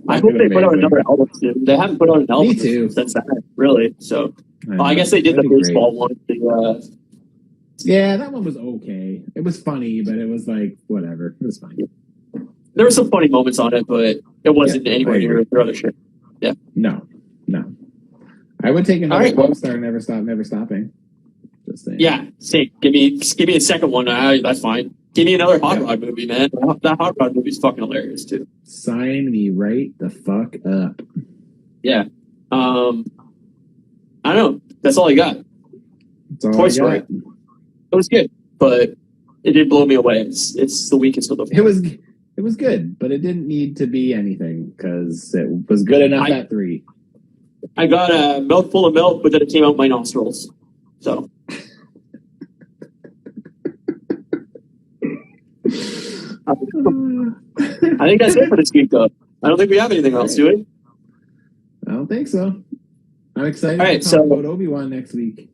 I hope they put out another album soon. They haven't put out an album since that, really. So, I guess they did the baseball one. Yeah, that one was okay. It was funny, but it was like whatever. It was fine. There were some funny moments on it, but it wasn't anywhere near their other shit. Yeah. No. I would take another Popstar Never Stop, Never Stopping. Just saying. Yeah, see, give me a second one. That's fine. Give me another Hot Rod movie, man. That Hot Rod movie is fucking hilarious too. Sign me right the fuck up. Yeah. I don't know. That's all I got. Toy Story. It was good, but it did blow me away. It's the weakest of the four. It was good, but it didn't need to be anything because it was good enough at 3. I got a mouthful of milk, but then it came out my nostrils. So. I think that's it for this week, though. I don't think we have anything else, do we? I don't think so. I'm excited to talk about Obi Wan next week.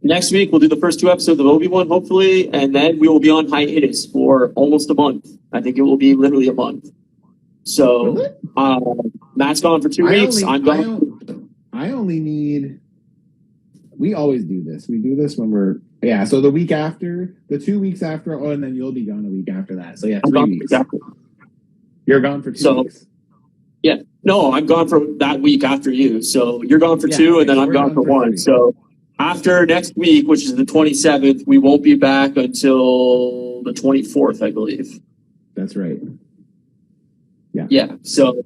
Next week, we'll do the first 2 episodes of Obi Wan, hopefully, and then we will be on hiatus for almost a month. I think it will be literally a month. So, Matt's gone for 2 weeks. I'm gone. I only need. We always do this. We do this when we're. Yeah, so the week after, the 2 weeks after, and then you'll be gone a week after that. So, yeah, 3 weeks. Exactly. You're gone for 2 weeks. Yeah. No, I'm gone for that week after you. So, you're gone for 2, and then I'm gone for 1. 3. So, after next week, which is the 27th, we won't be back until the 24th, I believe. That's right. Yeah. Yeah. So,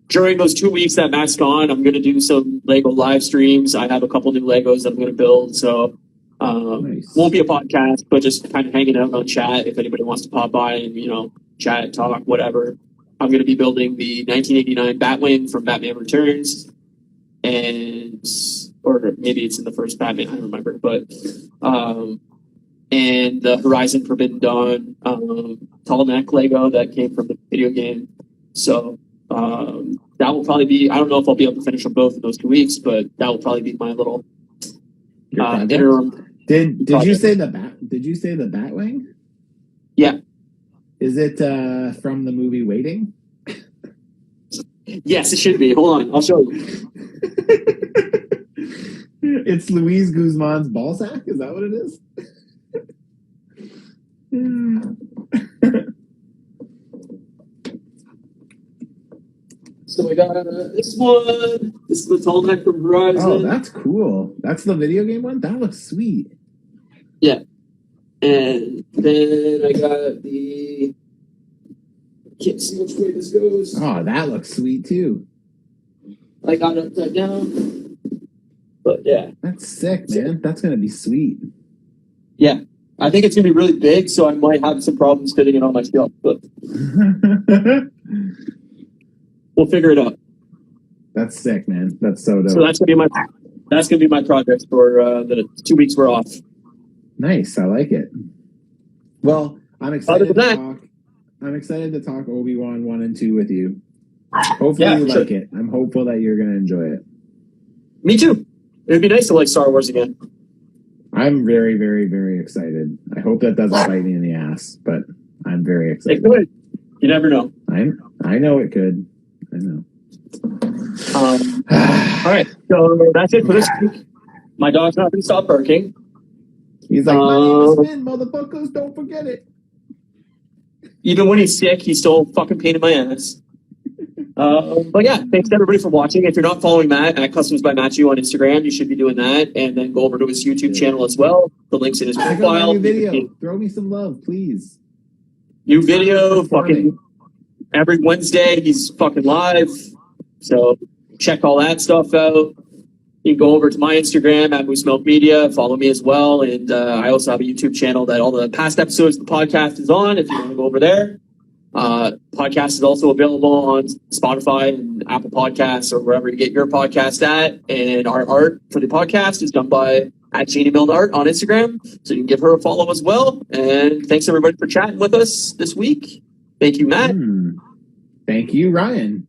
during those 2 weeks that Matt's gone, I'm going to do some Lego live streams. I have a couple new Legos that I'm going to build. So, nice. Won't be a podcast, but just kind of hanging out on chat. If anybody wants to pop by and, chat, talk, whatever. I'm going to be building the 1989 Batwing from Batman Returns. Or maybe it's in the first Batman, I don't remember. But, and the Horizon Forbidden Dawn tall neck Lego that came from the video game. So, that will probably be, I don't know if I'll be able to finish them both in those 2 weeks, but that will probably be my little interim. Did you say the Batwing? Yeah. Is it from the movie Waiting? Yes, it should be. Hold on, I'll show you. It's Luis Guzman's ball sack? Is that what it is? So we got this one. This is the tall neck from Horizon. Oh, that's cool. That's the video game one? That looks sweet. Yeah. And then I got the... Can't see which way this goes. Oh, that looks sweet too. I got it upside down. But yeah. That's sick, man. That's going to be sweet. Yeah. I think it's going to be really big, so I might have some problems fitting it on my shelf. But we'll figure it out. That's sick, man. That's so dope. So that's gonna be my project for the 2 weeks we're off. Nice, I like it. Well, I'm excited to talk Obi Wan 1 and 2 with you. Hopefully you like it. I'm hopeful that you're gonna enjoy it. Me too. It'd be nice to like Star Wars again. I'm very, very, very excited. I hope that doesn't bite me in the ass, but I'm very excited. It could. You never know. I know it could. I know. All right, so that's it for this week. My dog's not going to stop barking. He's like, my name is Finn, motherfuckers, don't forget it. Even when he's sick, he's still fucking pain in my ass. But yeah, thanks to everybody for watching. If you're not following Matt at Customs by Matthew on Instagram, you should be doing that. And then go over to his YouTube channel as well. The link's in his profile. New video. Throw me some love, please. New video, fucking every Wednesday, he's fucking live. So check all that stuff out. You can go over to my Instagram at Moose Milk Media, follow me as well. And I also have a YouTube channel that all the past episodes of the podcast is on if you want to go over there. Podcast is also available on Spotify and Apple Podcasts or wherever you get your podcast at. And our art for the podcast is done by at Jeannie Milne Art on Instagram. So you can give her a follow as well. And thanks everybody for chatting with us this week. Thank you, Matt. Thank you, Ryan.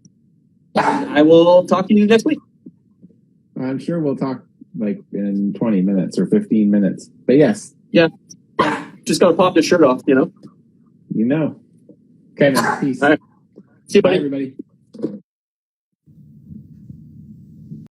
I will talk to you next week. I'm sure we'll talk like in 20 minutes or 15 minutes. But yes. Yeah. Just got to pop the shirt off, you know? You know. Okay, man. Peace. All right. See you, buddy. Bye, everybody.